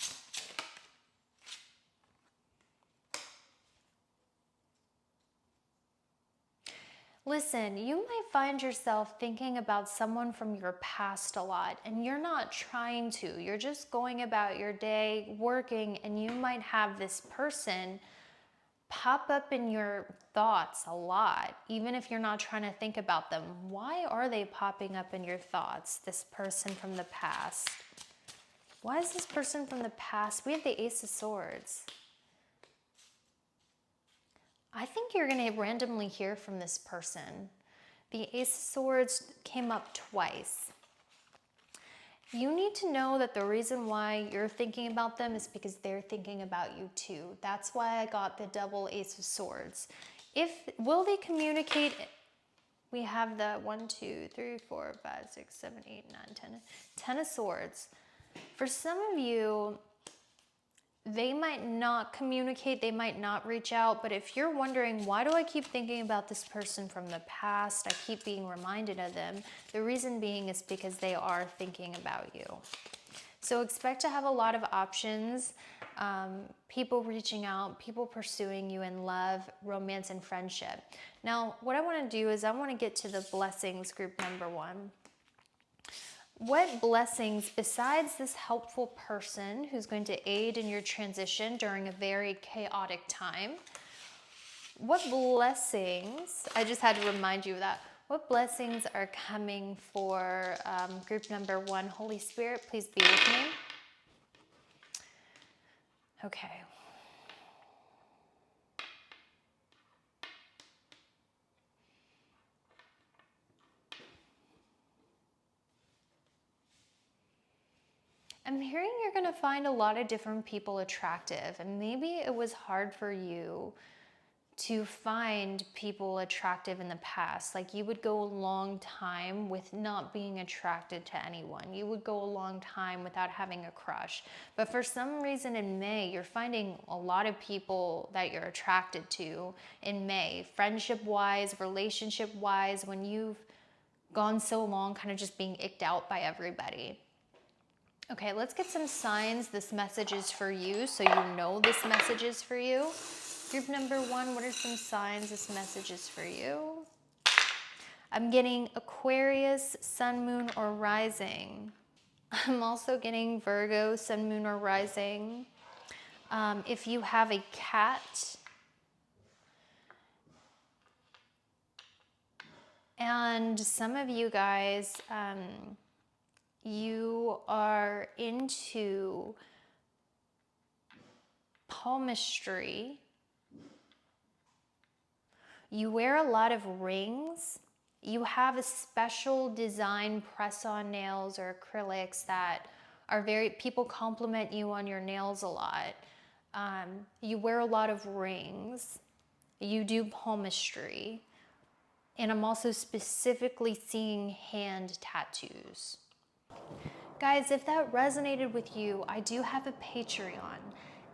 Listen, you might find yourself thinking about someone from your past a lot, and you're not trying to. You're just going about your day, working, and you might have this person pop up in your thoughts a lot, even if you're not trying to think about them. Why are they popping up in your thoughts, this person from the past? Why is this person from the past? We have the Ace of Swords. I think you're going to randomly hear from this person The Ace of Swords came up twice. You need to know that the reason why you're thinking about them is because they're thinking about you too. That's why I got the double Ace of Swords. Will they communicate? We have the 1, 2, 3, 4, 5, 6, 7, 8, 9, 10. 10 of Swords. For some of you, they might not communicate, they might not reach out, but if you're wondering, why do I keep thinking about this person from the past? I keep being reminded of them. The reason being is because they are thinking about you. So expect to have a lot of options, people reaching out, people pursuing you in love, romance, and friendship. Now, what I want to do is I want to get to the blessings, group number 1. What blessings, besides this helpful person who's going to aid in your transition during a very chaotic time, what blessings, I just had to remind you of that, what blessings are coming for group number 1? Holy Spirit, please be with me. Okay. I'm hearing you're going to find a lot of different people attractive, and maybe it was hard for you to find people attractive in the past. Like you would go a long time with not being attracted to anyone. You would go a long time without having a crush. But for some reason in May, you're finding a lot of people that you're attracted to in May, friendship-wise, relationship-wise, when you've gone so long kind of just being icked out by everybody. Okay, let's get some signs this message is for you, so you know this message is for you. Group number 1, what are some signs this message is for you? I'm getting Aquarius, Sun, Moon, or Rising. I'm also getting Virgo, Sun, Moon, or Rising. If you have a cat, and some of you guys, you are into palmistry. You wear a lot of rings. You have a special design press-on nails or acrylics that are people compliment you on your nails a lot. You wear a lot of rings. You do palmistry. And I'm also specifically seeing hand tattoos. Guys, if that resonated with you, I do have a Patreon.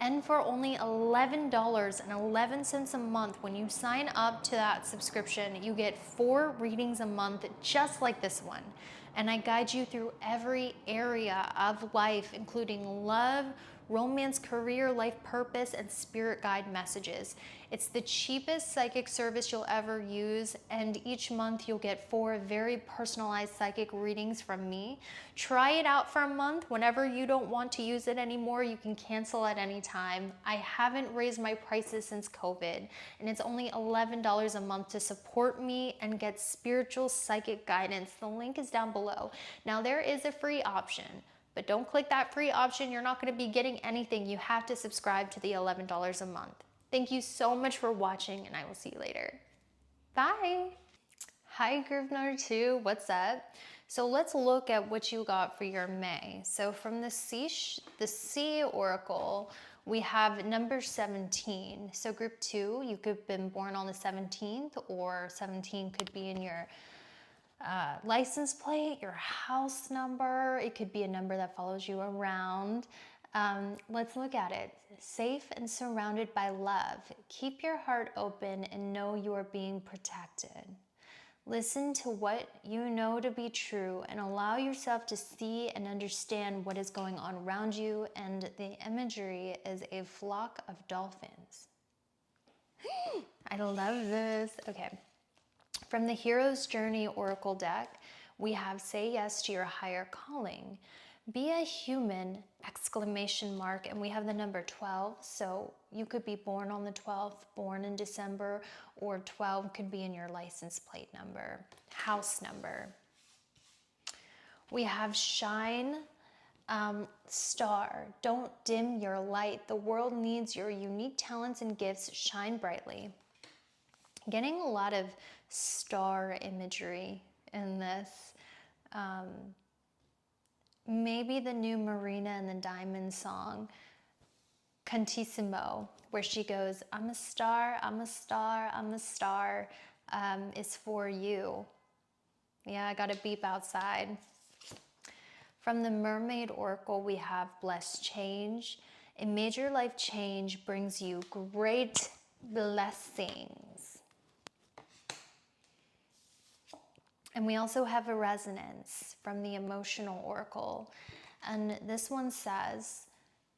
And for only $11.11 a month, when you sign up to that subscription, you get 4 readings a month just like this one. And I guide you through every area of life, including love, romance, career, life purpose, and spirit guide messages. It's the cheapest psychic service you'll ever use, and each month you'll get 4 very personalized psychic readings from me. Try it out for a month. Whenever you don't want to use it anymore, you can cancel at any time. I haven't raised my prices since COVID, and it's only $11 a month to support me and get spiritual psychic guidance. The link is down below. Now there is a free option, but don't click that free option. You're not going to be getting anything. You have to subscribe to the $11 a month. Thank you so much for watching, and I will see you later. Bye. Hi, group number 2. What's up? So let's look at what you got for your May. So from the C Oracle, we have number 17. So group 2, you could have been born on the 17th, or 17 could be in your license plate, your house number. It could be a number that follows you around. Let's look at it. Safe and surrounded by love. Keep your heart open and know you are being protected. Listen to what you know to be true and allow yourself to see and understand what is going on around you. And the imagery is a flock of dolphins. I love this. Okay. From the Hero's Journey Oracle deck, we have Say Yes to Your Higher Calling. Be a human, exclamation mark, and we have the number 12. So you could be born on the 12th, born in December, or 12 could be in your license plate number, house number. We have Shine, Star. Don't dim your light. The world needs your unique talents and gifts. Shine brightly. Getting a lot of star imagery in this. Maybe the new Marina and the Diamond song, Cantissimo, where she goes, I'm a star, I'm a star, I'm a star, is for you. Yeah, I got a beep outside. From the Mermaid Oracle, we have blessed change. A major life change brings you great blessings. And we also have a resonance from the Emotional Oracle. And this one says,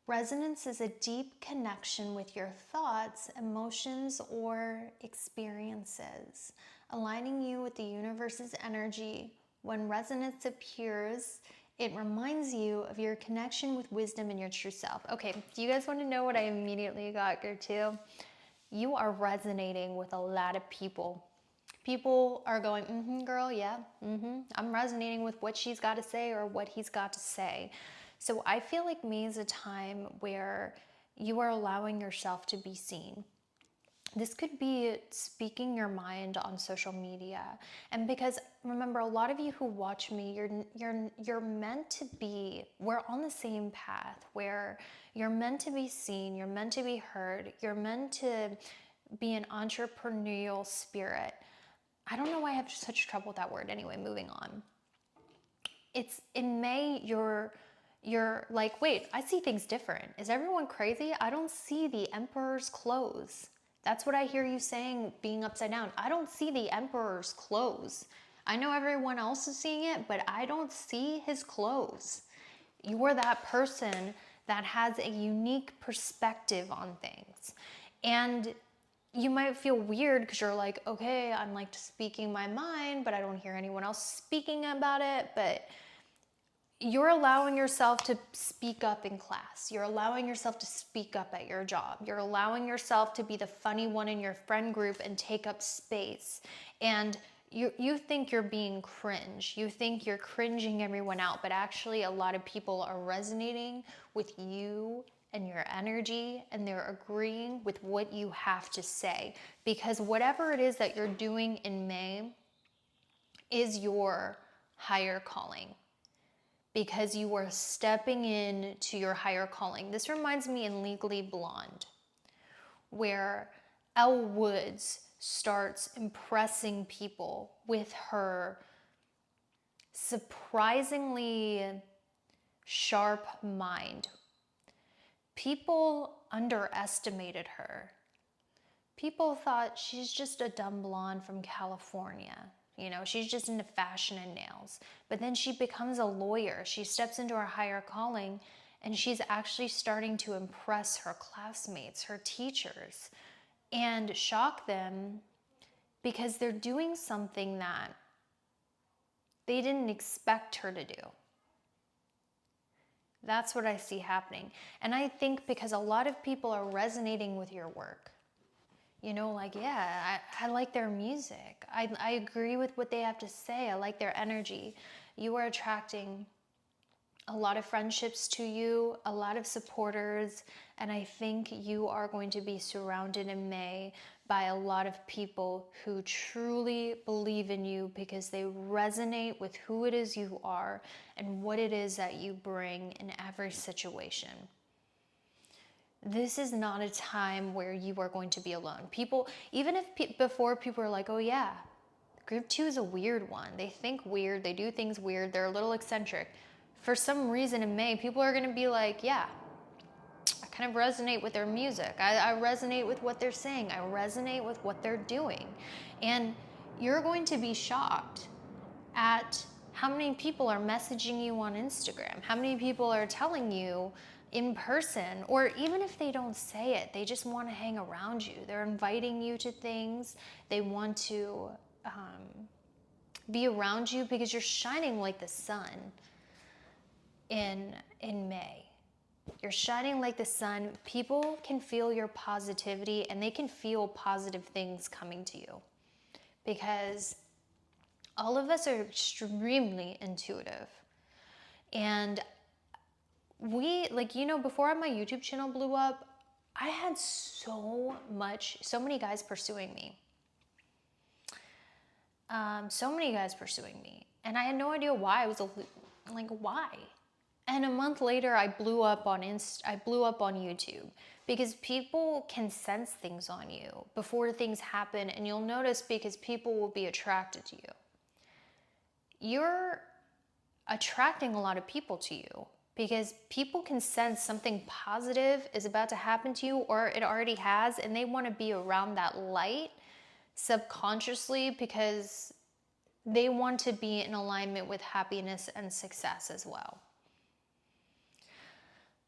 resonance is a deep connection with your thoughts, emotions, or experiences, aligning you with the universe's energy. When resonance appears, it reminds you of your connection with wisdom and your true self. Okay, do you guys want to know what I immediately got here too? You are resonating with a lot of people. People are going, girl, yeah, I'm resonating with what she's got to say or what he's got to say. So I feel like May is a time where you are allowing yourself to be seen. This could be speaking your mind on social media. And because remember, a lot of you who watch me, you're meant to be, we're on the same path where you're meant to be seen, you're meant to be heard, you're meant to be an entrepreneurial spirit. I don't know why I have such trouble with that word. Anyway, moving on. It's in May, you're like, wait, I see things different. Is everyone crazy? I don't see the emperor's clothes. That's what I hear you saying, being upside down. I don't see the emperor's clothes. I know everyone else is seeing it, but I don't see his clothes. You are that person that has a unique perspective on things. And you might feel weird because you're like, okay, I'm like speaking my mind, but I don't hear anyone else speaking about it. But you're allowing yourself to speak up in class. You're allowing yourself to speak up at your job. You're allowing yourself to be the funny one in your friend group and take up space. And you think you're being cringe. You think you're cringing everyone out, but actually a lot of people are resonating with you and your energy, and they're agreeing with what you have to say. Because whatever it is that you're doing in May is your higher calling. Because you are stepping in to your higher calling. This reminds me in Legally Blonde, where Elle Woods starts impressing people with her surprisingly sharp mind. People underestimated her. People thought she's just a dumb blonde from California. You know, she's just into fashion and nails. But then she becomes a lawyer. She steps into her higher calling, and she's actually starting to impress her classmates, her teachers, and shock them because they're doing something that they didn't expect her to do. That's what I see happening. And I think because a lot of people are resonating with your work. You know, like, yeah, I like their music. I agree with what they have to say. I like their energy. You are attracting a lot of friendships to you, a lot of supporters, and I think you are going to be surrounded in May by a lot of people who truly believe in you because they resonate with who it is you are and what it is that you bring in every situation. This is not a time where you are going to be alone. People, even if before people are like, oh yeah, group 2 is a weird one. They think weird, they do things weird, they're a little eccentric. For some reason in May, people are gonna be like, yeah, I kind of resonate with their music. I resonate with what they're saying. I resonate with what they're doing. And you're going to be shocked at how many people are messaging you on Instagram, how many people are telling you in person, or even if they don't say it, they just want to hang around you. They're inviting you to things. They want to be around you because you're shining like the sun in May. You're shining like the sun. People can feel your positivity and they can feel positive things coming to you because all of us are extremely intuitive. And we, like, you know, before my YouTube channel blew up, I had so many guys pursuing me. So many guys pursuing me. And I had no idea why. I was like, why? And a month later, I blew up on YouTube because people can sense things on you before things happen, and you'll notice because people will be attracted to you. You're attracting a lot of people to you because people can sense something positive is about to happen to you, or it already has, and they want to be around that light subconsciously because they want to be in alignment with happiness and success as well.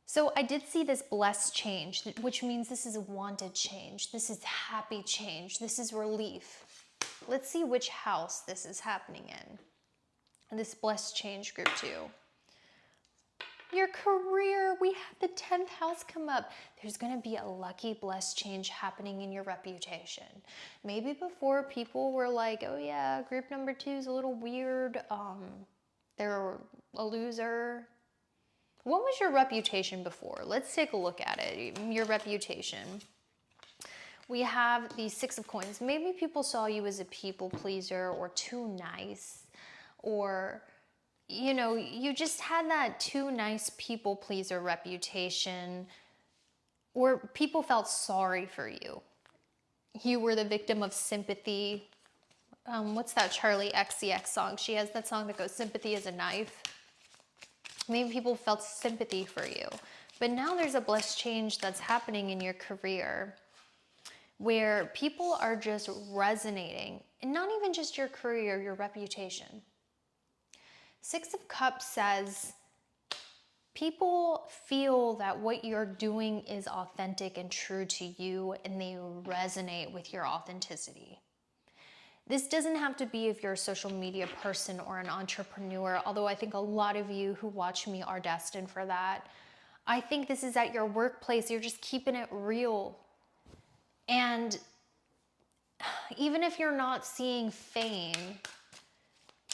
So I did see this blessed change, which means this is a wanted change. This is happy change. This is relief. Let's see which house this is happening in. And this blessed change group 2. Your career, we had the 10th house come up. There's going to be a lucky blessed change happening in your reputation. Maybe before people were like, oh yeah, group number 2 is a little weird. They're a loser. What was your reputation before? Let's take a look at it. Your reputation. We have the 6 of coins. Maybe people saw you as a people pleaser or too nice, or, you know, you just had that too nice people pleaser reputation, or people felt sorry for you. You were the victim of sympathy. What's that Charlie XCX song? She has that song that goes, sympathy is a knife. Maybe people felt sympathy for you. But now there's a blessed change that's happening in your career where people are just resonating. And not even just your career, your reputation. 6 of Cups says people feel that what you're doing is authentic and true to you, and they resonate with your authenticity. This doesn't have to be if you're a social media person or an entrepreneur, although I think a lot of you who watch me are destined for that. I think this is at your workplace. You're just keeping it real. And even if you're not seeing fame,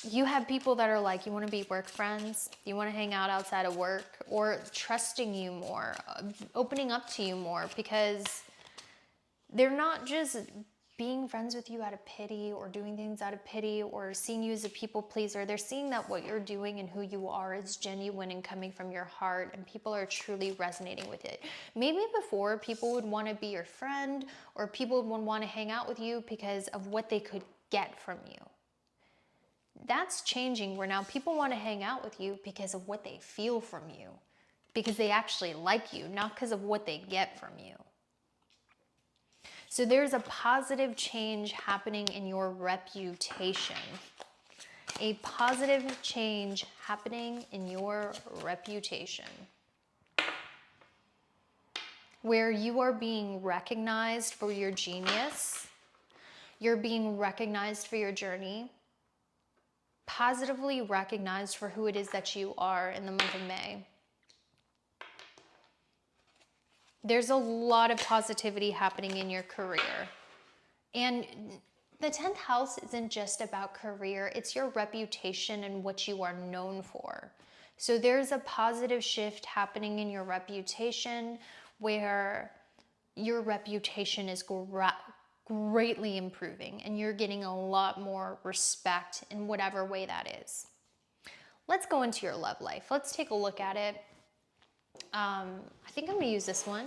you have people that are like, you want to be work friends? You want to hang out outside of work? Or trusting you more, opening up to you more, because they're not just being friends with you out of pity or doing things out of pity or seeing you as a people pleaser. They're seeing that what you're doing and who you are is genuine and coming from your heart, and people are truly resonating with it. Maybe before, people would want to be your friend, or people would want to hang out with you because of what they could get from you. That's changing, where now people want to hang out with you because of what they feel from you, because they actually like you, not because of what they get from you. So there's a positive change happening in your reputation. A positive change happening in your reputation, where you are being recognized for your genius. You're being recognized for your journey. Positively recognized for who it is that you are in the month of May. There's a lot of positivity happening in your career. And the 10th house isn't just about career, it's your reputation and what you are known for. So there's a positive shift happening in your reputation where your reputation is greatly improving and you're getting a lot more respect in whatever way that is. Let's go into your love life. Let's take a look at it. I think I'm going to use this one.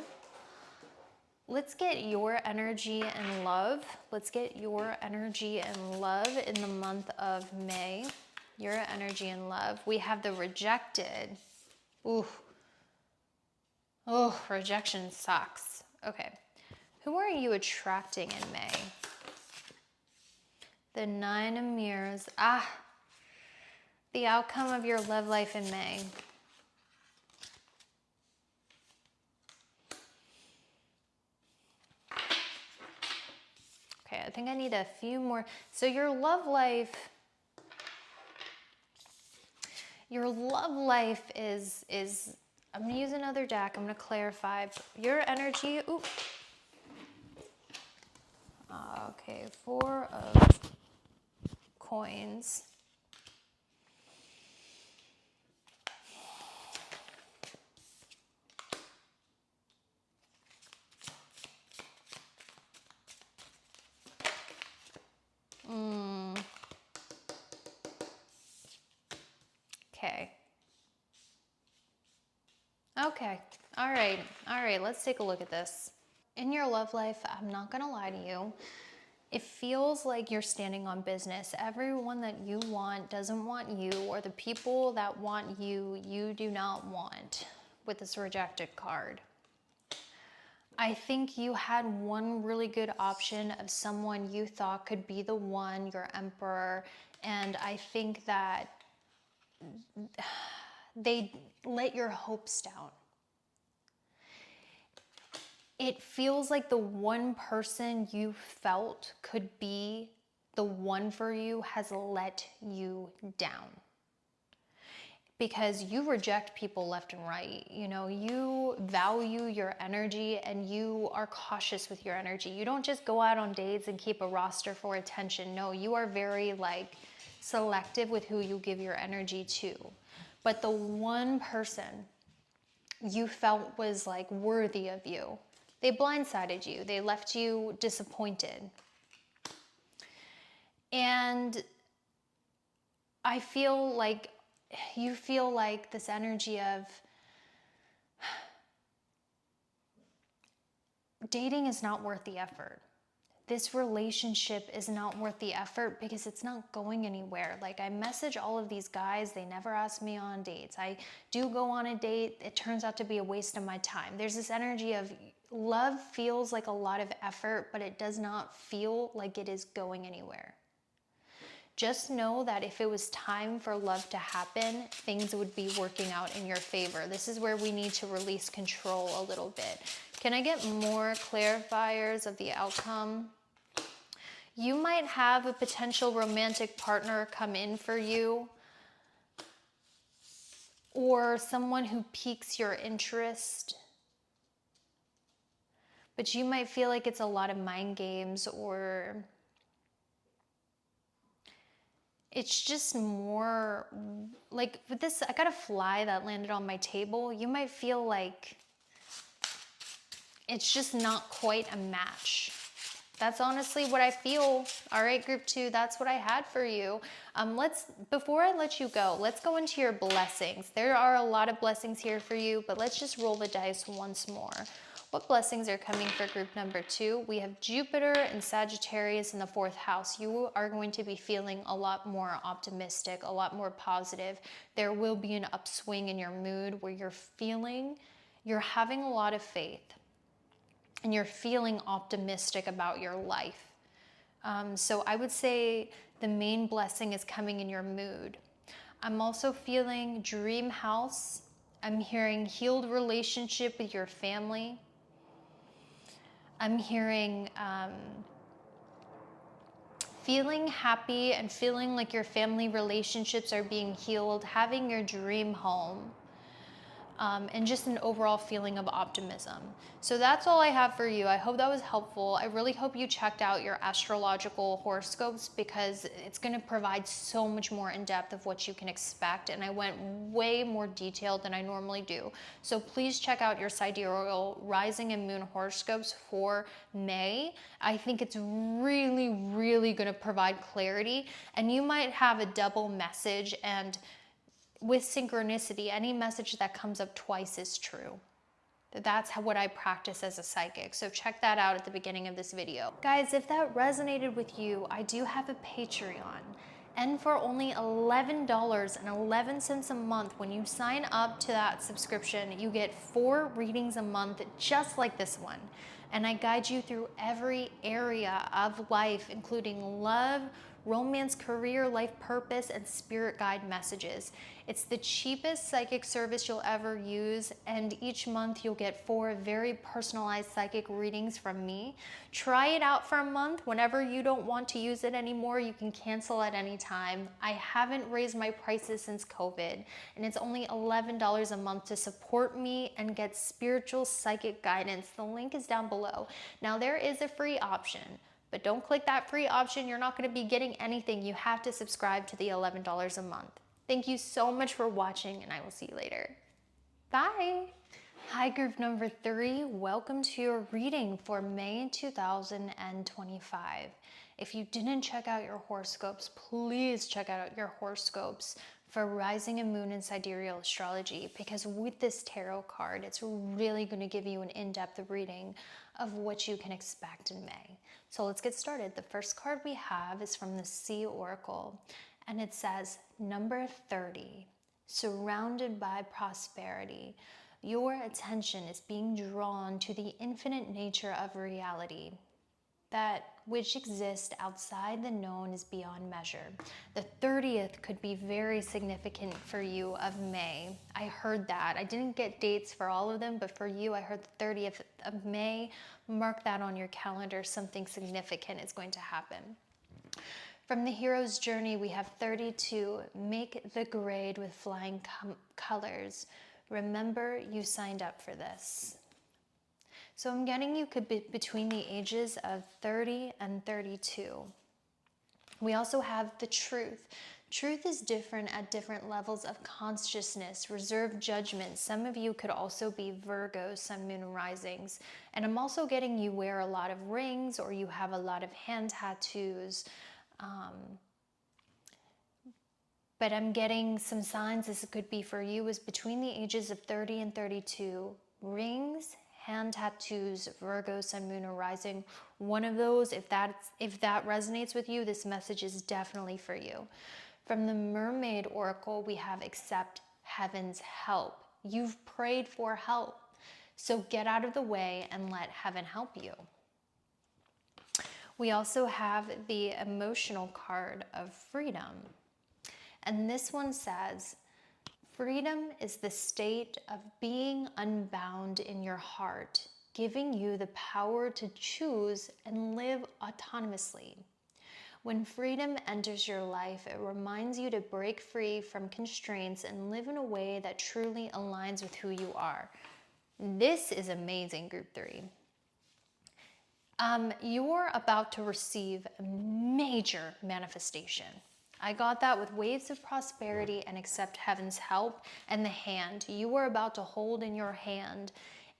Let's get your energy and love. Let's get your energy and love in the month of May. Your energy and love. We have the rejected. Ooh. Oh, rejection sucks. Okay. Who are you attracting in May? The 9 of Mirrors. The outcome of your love life in May. Okay, I think I need a few more. So your love life is I'm going to use another deck. I'm going to clarify your energy. Ooh. Okay, 4 of coins. Okay. All right. Let's take a look at this. In your love life, I'm not going to lie to you. It feels like you're standing on business. Everyone that you want doesn't want you, or the people that want you, you do not want with this rejected card. I think you had one really good option of someone you thought could be the one, your emperor, and I think that they let your hopes down. It feels like the one person you felt could be the one for you has let you down. Because you reject people left and right. You know, you value your energy and you are cautious with your energy. You don't just go out on dates and keep a roster for attention. No, you are very like selective with who you give your energy to. But the one person you felt was like worthy of you, they blindsided you. They left you disappointed. And I feel like you feel like this energy of dating is not worth the effort. This relationship is not worth the effort because it's not going anywhere. Like, I message all of these guys, they never ask me on dates. I do go on a date, it turns out to be a waste of my time. There's this energy of love feels like a lot of effort, but it does not feel like it is going anywhere. Just know that if it was time for love to happen, things would be working out in your favor. This is where we need to release control a little bit. Can I get more clarifiers of the outcome? You might have a potential romantic partner come in for you, or someone who piques your interest. But you might feel like it's a lot of mind games, or it's just more like with this, I got a fly that landed on my table. You might feel like it's just not quite a match. That's honestly what I feel. All right, group 2, that's what I had for you. Before I let you go, let's go into your blessings. There are a lot of blessings here for you, but let's just roll the dice once more. What blessings are coming for group number 2? We have Jupiter and Sagittarius in the 4th house. You are going to be feeling a lot more optimistic, a lot more positive. There will be an upswing in your mood where you're having a lot of faith and you're feeling optimistic about your life. So I would say the main blessing is coming in your mood. I'm also feeling dream house. I'm hearing healed relationship with your family. I'm hearing feeling happy and feeling like your family relationships are being healed, having your dream home, and just an overall feeling of optimism. So that's all I have for you. I hope that was helpful. I really hope you checked out your astrological horoscopes because it's going to provide so much more in depth of what you can expect. And I went way more detailed than I normally do. So please check out your sidereal rising and moon horoscopes for May. I think it's really, really going to provide clarity, and you might have a double message, and with synchronicity, any message that comes up twice is true. That's what I practice as a psychic. So check that out at the beginning of this video. Guys, if that resonated with you, I do have a Patreon. And for only $11.11 a month, when you sign up to that subscription, you get 4 readings a month just like this one. And I guide you through every area of life, including love, romance, career, life purpose, and spirit guide messages. It's the cheapest psychic service you'll ever use, and each month you'll get 4 very personalized psychic readings from me. Try it out for a month. Whenever you don't want to use it anymore, you can cancel at any time. I haven't raised my prices since COVID, and it's only $11 a month to support me and get spiritual psychic guidance. The link is down below. Now, there is a free option, but don't click that free option. You're not going to be getting anything. You have to subscribe to the $11 a month. Thank you so much for watching, and I will see you later. Bye. Hi, group number 3. Welcome to your reading for May 2025. If you didn't check out your horoscopes, please check out your horoscopes for rising and moon in sidereal astrology, because with this tarot card, it's really going to give you an in-depth reading of what you can expect in May. So let's get started. The first card we have is from the Sea Oracle, and it says number 30, surrounded by prosperity. Your attention is being drawn to the infinite nature of reality. That which exists outside the known is beyond measure. The 30th could be very significant for you of May. I heard that. I didn't get dates for all of them, but for you, I heard the 30th of May. Mark that on your calendar. Something significant is going to happen. From the hero's journey, we have 32. Make the grade with flying colors. Remember, you signed up for this. So I'm getting you could be between the ages of 30 and 32. We also have the truth. Truth is different at different levels of consciousness, reserved judgment. Some of you could also be Virgo, sun, moon, risings. And I'm also getting you wear a lot of rings or you have a lot of hand tattoos. But I'm getting some signs this could be for you is between the ages of 30 and 32. Rings, hand tattoos, Virgo, sun, moon, or rising. One of those, if that resonates with you, this message is definitely for you. From the Mermaid Oracle, we have accept heaven's help. You've prayed for help. So get out of the way and let heaven help you. We also have the emotional card of freedom. And this one says, freedom is the state of being unbound in your heart, giving you the power to choose and live autonomously. When freedom enters your life, it reminds you to break free from constraints and live in a way that truly aligns with who you are. This is amazing, Group 3. You're about to receive a major manifestation. I got that with waves of prosperity and accept heaven's help and the hand. You are about to hold in your hand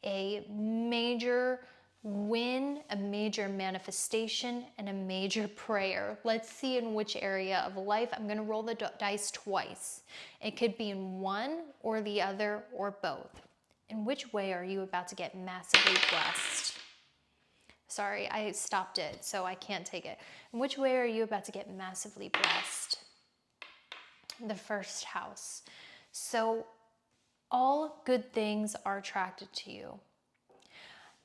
a major win, a major manifestation, and a major prayer. Let's see in which area of life. I'm going to roll the dice twice. It could be in one or the other or both. In which way are you about to get massively blessed? Sorry, I stopped it, so I can't take it. In which way are you about to get massively blessed? The first house. So all good things are attracted to you.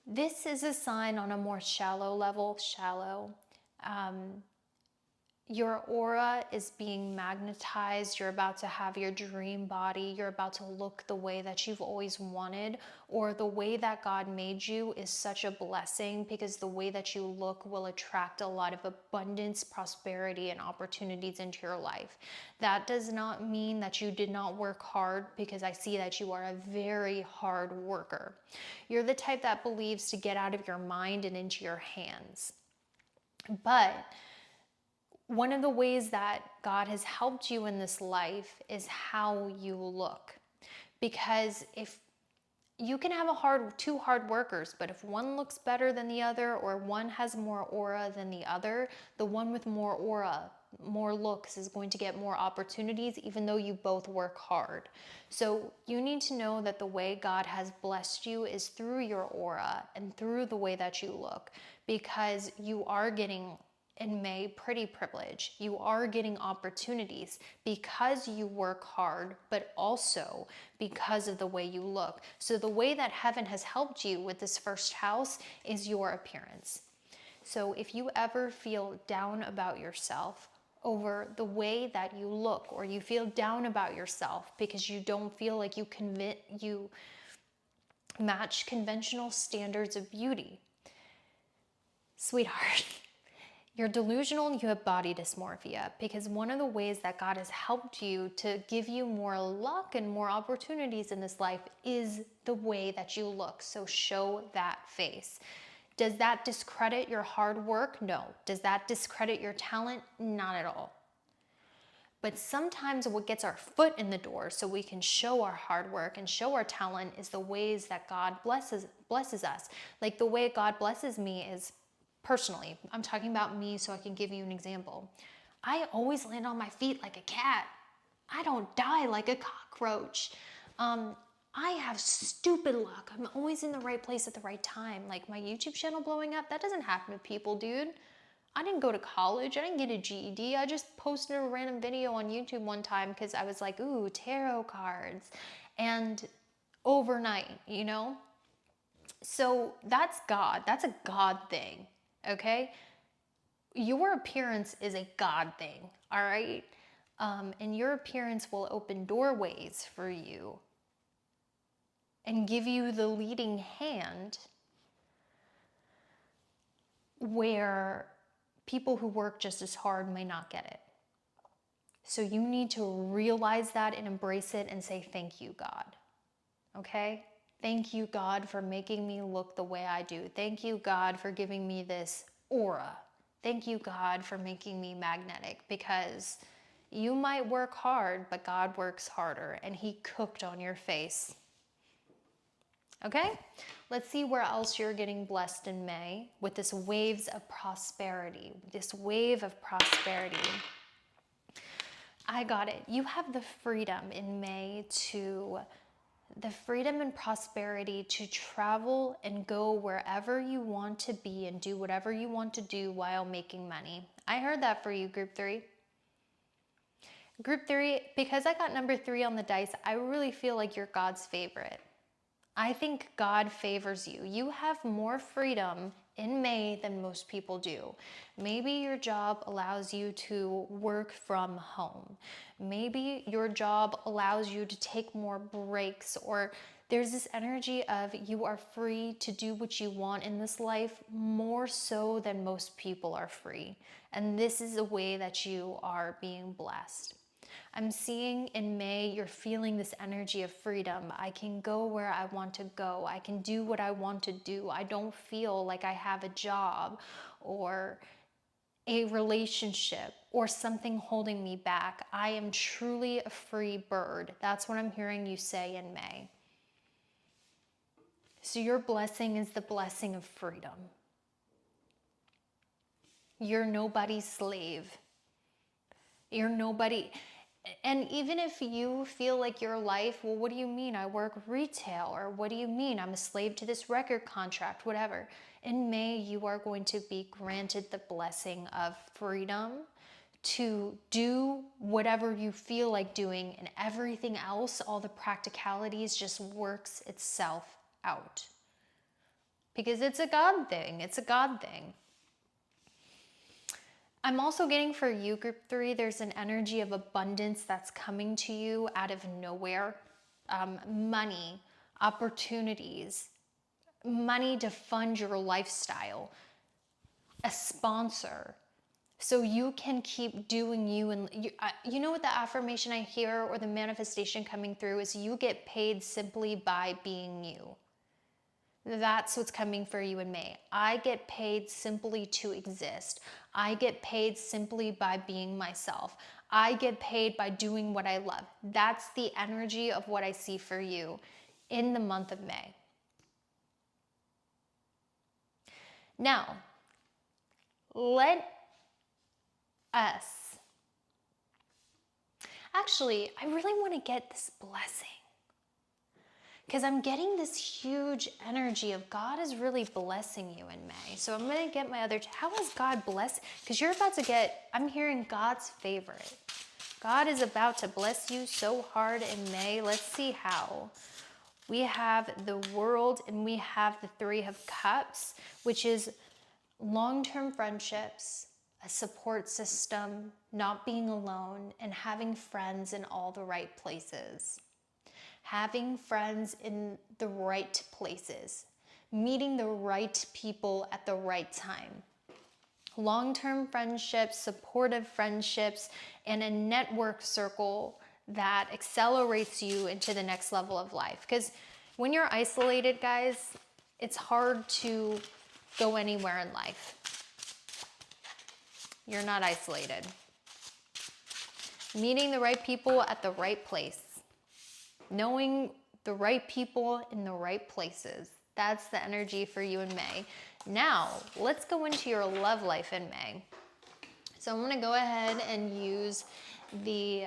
This is a sign on a more shallow level, your aura is being magnetized. You're about to have your dream body. You're about to look the way that you've always wanted, or the way that God made you is such a blessing because the way that you look will attract a lot of abundance, prosperity, and opportunities into your life. That does not mean that you did not work hard, because I see that you are a very hard worker. You're the type that believes to get out of your mind and into your hands. But one of the ways that God has helped you in this life is how you look. Because if you can have two hard workers, but if one looks better than the other, or one has more aura than the other, the one with more aura, more looks is going to get more opportunities, even though you both work hard. So you need to know that the way God has blessed you is through your aura and through the way that you look, because you are getting, in May, pretty privilege. You are getting opportunities because you work hard, but also because of the way you look. So the way that heaven has helped you with this first house is your appearance. So if you ever feel down about yourself over the way that you look, or you feel down about yourself because you don't feel like you match conventional standards of beauty, sweetheart, you're delusional and you have body dysmorphia, because one of the ways that God has helped you to give you more luck and more opportunities in this life is the way that you look. So show that face. Does that discredit your hard work? No. Does that discredit your talent? Not at all. But sometimes what gets our foot in the door so we can show our hard work and show our talent is the ways that God blesses us. Like the way God blesses me is personally. I'm talking about me so I can give you an example. I always land on my feet like a cat. I don't die like a cockroach. I have stupid luck. I'm always in the right place at the right time. Like my YouTube channel blowing up, that doesn't happen to people, dude. I didn't go to college. I didn't get a GED. I just posted a random video on YouTube one time because I was like, ooh, tarot cards. And overnight, you know? So that's God. That's a God thing, okay? Your appearance is a God thing, all right? And your appearance will open doorways for you and give you the leading hand where people who work just as hard may not get it. So you need to realize that and embrace it and say, thank you, God. Okay? Thank you, God, for making me look the way I do. Thank you, God, for giving me this aura. Thank you, God, for making me magnetic, because you might work hard, but God works harder, and He cooked on your face. Okay? Let's see where else you're getting blessed in May with this waves of prosperity. This wave of prosperity. I got it. You have the freedom in May the freedom and prosperity to travel and go wherever you want to be and do whatever you want to do while making money. I heard that for you, Group 3. Group 3, because I got number 3 on the dice, I really feel like you're God's favorite. I think God favors you. You have more freedom in May than most people do. Maybe your job allows you to work from home. Maybe your job allows you to take more breaks, or there's this energy of you are free to do what you want in this life more so than most people are free. And this is a way that you are being blessed. I'm seeing in May, you're feeling this energy of freedom. I can go where I want to go. I can do what I want to do. I don't feel like I have a job or a relationship or something holding me back. I am truly a free bird. That's what I'm hearing you say in May. So your blessing is the blessing of freedom. You're nobody's slave. You're nobody. And even if you feel like your life, well, what do you mean? I work retail, or what do you mean? I'm a slave to this record contract, whatever. In May, you are going to be granted the blessing of freedom to do whatever you feel like doing, and everything else, all the practicalities, just works itself out. Because it's a God thing. It's a God thing. I'm also getting for you, Group 3, there's an energy of abundance that's coming to you out of nowhere. Money, opportunities, money to fund your lifestyle, a sponsor, so you can keep doing you. And you know what the affirmation I hear, or the manifestation coming through, is you get paid simply by being you. That's what's coming for you in May. I get paid simply to exist. I get paid simply by being myself. I get paid by doing what I love. That's the energy of what I see for you in the month of May. Now, actually, I really want to get this blessing, because I'm getting this huge energy of God is really blessing you in May. So I'm going to get my other, how is God blessed? Because you're about to get, I'm hearing God's favorite. God is about to bless you so hard in May. Let's see how. We have the World, and we have the 3 of Cups, which is long-term friendships, a support system, not being alone, and having friends in all the right places. Having friends in the right places, meeting the right people at the right time. Long-term friendships, supportive friendships, and a network circle that accelerates you into the next level of life. Because when you're isolated, guys, it's hard to go anywhere in life. You're not isolated. Meeting the right people at the right place. Knowing the right people in the right places. That's the energy for you in May. Now, let's go into your love life in May. So I'm going to go ahead and use the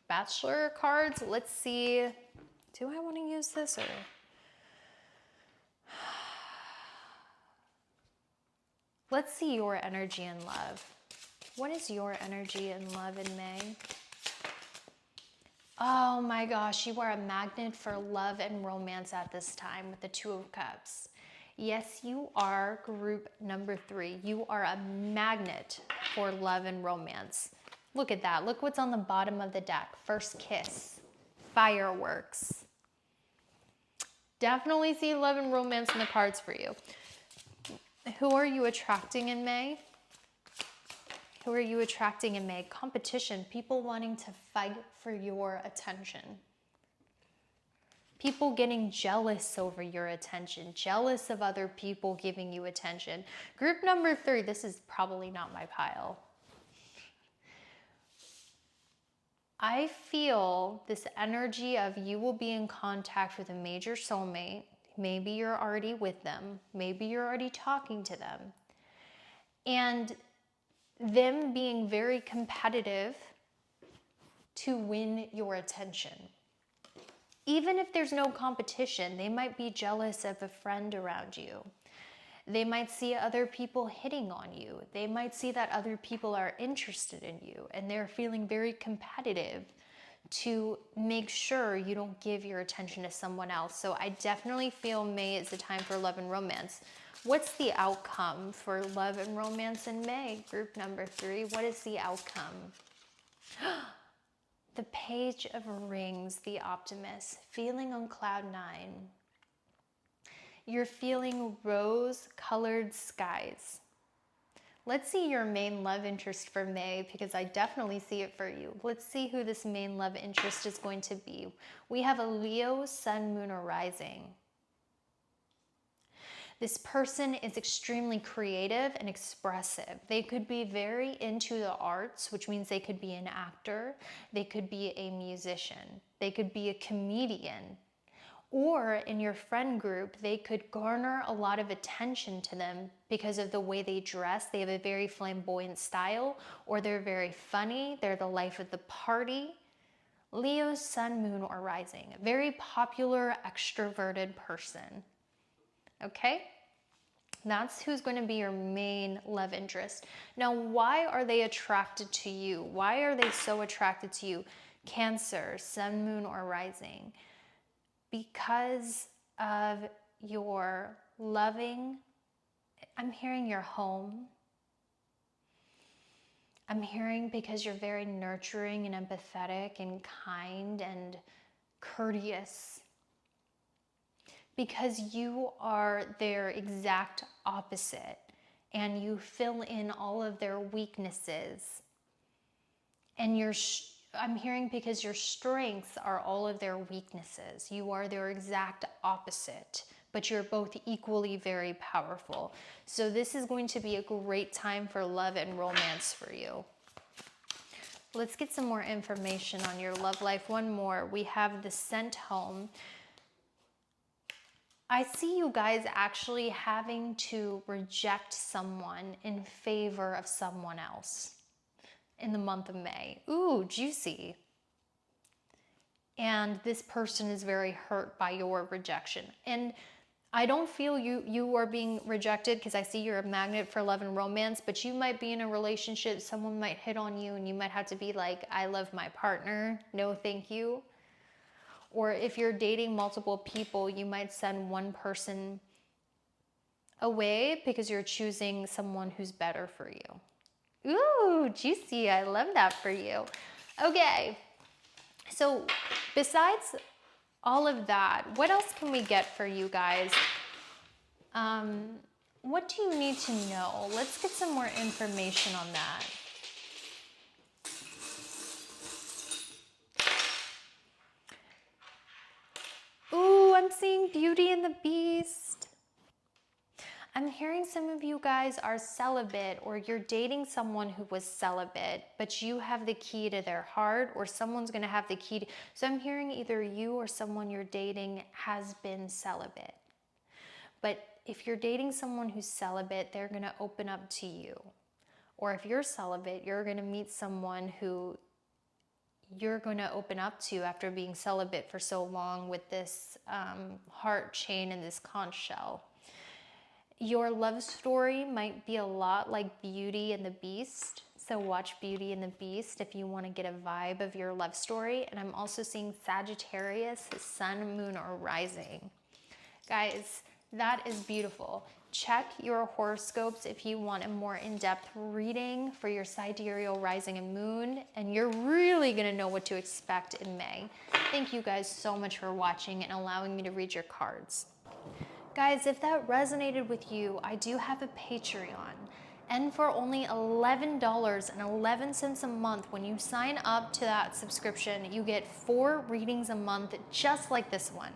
Bachelor cards. Let's see. Do I want to use this or? Let's see your energy in love. What is your energy in love in May? Oh my gosh, you are a magnet for love and romance at this time with the Two of Cups. Yes, you are group number 3. You are a magnet for love and romance. Look at that. Look what's on the bottom of the deck. First kiss, fireworks. Definitely see love and romance in the cards for you. Who are you attracting in May? Who are you attracting in May? Competition, people wanting to fight for your attention. People getting jealous over your attention, jealous of other people giving you attention. Group number 3, this is probably not my pile. I feel this energy of you will be in contact with a major soulmate. Maybe you're already with them. Maybe you're already talking to them. And them being very competitive to win your attention. Even if there's no competition, they might be jealous of a friend around you. They might see other people hitting on you. They might see that other people are interested in you and they're feeling very competitive to make sure you don't give your attention to someone else. So I definitely feel May is the time for love and romance. What's the outcome for love and romance in May? Group number 3, what is the outcome? The Page of Rings, the Optimist, feeling on cloud 9. You're feeling rose-colored skies. Let's see your main love interest for May, because I definitely see it for you. Let's see who this main love interest is going to be. We have a Leo, Sun, Moon, or Rising. This person is extremely creative and expressive. They could be very into the arts, which means they could be an actor. They could be a musician. They could be a comedian. Or in your friend group, they could garner a lot of attention to them because of the way they dress. They have a very flamboyant style, or they're very funny. They're the life of the party. Leo, Sun, Moon, or Rising. A very popular, extroverted person. Okay? That's who's going to be your main love interest. Now, why are they attracted to you? Why are they so attracted to you? Cancer, Sun, Moon, or Rising. Because of your loving, I'm hearing your home. I'm hearing because you're very nurturing and empathetic and kind and courteous. Because you are their exact opposite and you fill in all of their weaknesses. And I'm hearing because your strengths are all of their weaknesses. You are their exact opposite, but you're both equally very powerful. So this is going to be a great time for love and romance for you. Let's get some more information on your love life. One more. We have the Sent Home. I see you guys actually having to reject someone in favor of someone else in the month of May. Ooh, juicy. And this person is very hurt by your rejection. And I don't feel you are being rejected, because I see you're a magnet for love and romance, but you might be in a relationship, someone might hit on you and you might have to be like, I love my partner, no thank you. Or if you're dating multiple people, you might send one person away because you're choosing someone who's better for you. Ooh, juicy. I love that for you. Okay. So besides all of that, what else can we get for you guys? What do you need to know? Let's get some more information on that. Ooh, I'm seeing Beauty and the Beast. I'm hearing some of you guys are celibate, or you're dating someone who was celibate, but you have the key to their heart, or someone's going to have the key to... So I'm hearing either you or someone you're dating has been celibate. But if you're dating someone who's celibate, they're going to open up to you. Or if you're celibate, you're going to meet someone who you're going to open up to after being celibate for so long with this heart chain and this conch shell. Your love story might be a lot like Beauty and the Beast. So watch Beauty and the Beast if you want to get a vibe of your love story. And I'm also seeing Sagittarius, sun, moon, or rising. Guys, that is beautiful. Check your horoscopes if you want a more in-depth reading for your sidereal, rising, and moon, and you're really gonna know what to expect in May. Thank you guys so much for watching and allowing me to read your cards. Guys, if that resonated with you, I do have a Patreon. And for only $11.11 a month, when you sign up to that subscription, you get 4 readings a month just like this one.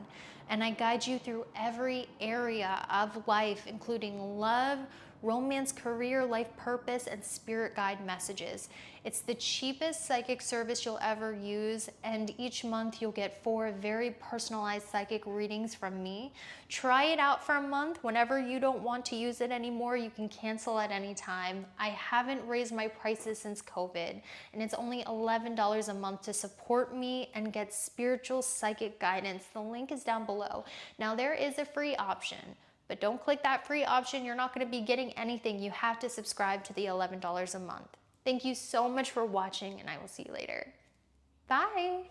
And I guide you through every area of life, including love, romance, career, life purpose, and spirit guide messages. It's the cheapest psychic service you'll ever use, and each month you'll get 4 very personalized psychic readings from me. Try it out for a month. Whenever you don't want to use it anymore, you can cancel at any time. I haven't raised my prices since COVID, and it's only $11 a month to support me and get spiritual psychic guidance. The link is down below. Now, there is a free option, but don't click that free option. You're not going to be getting anything. You have to subscribe to the $11 a month. Thank you so much for watching, and I will see you later. Bye.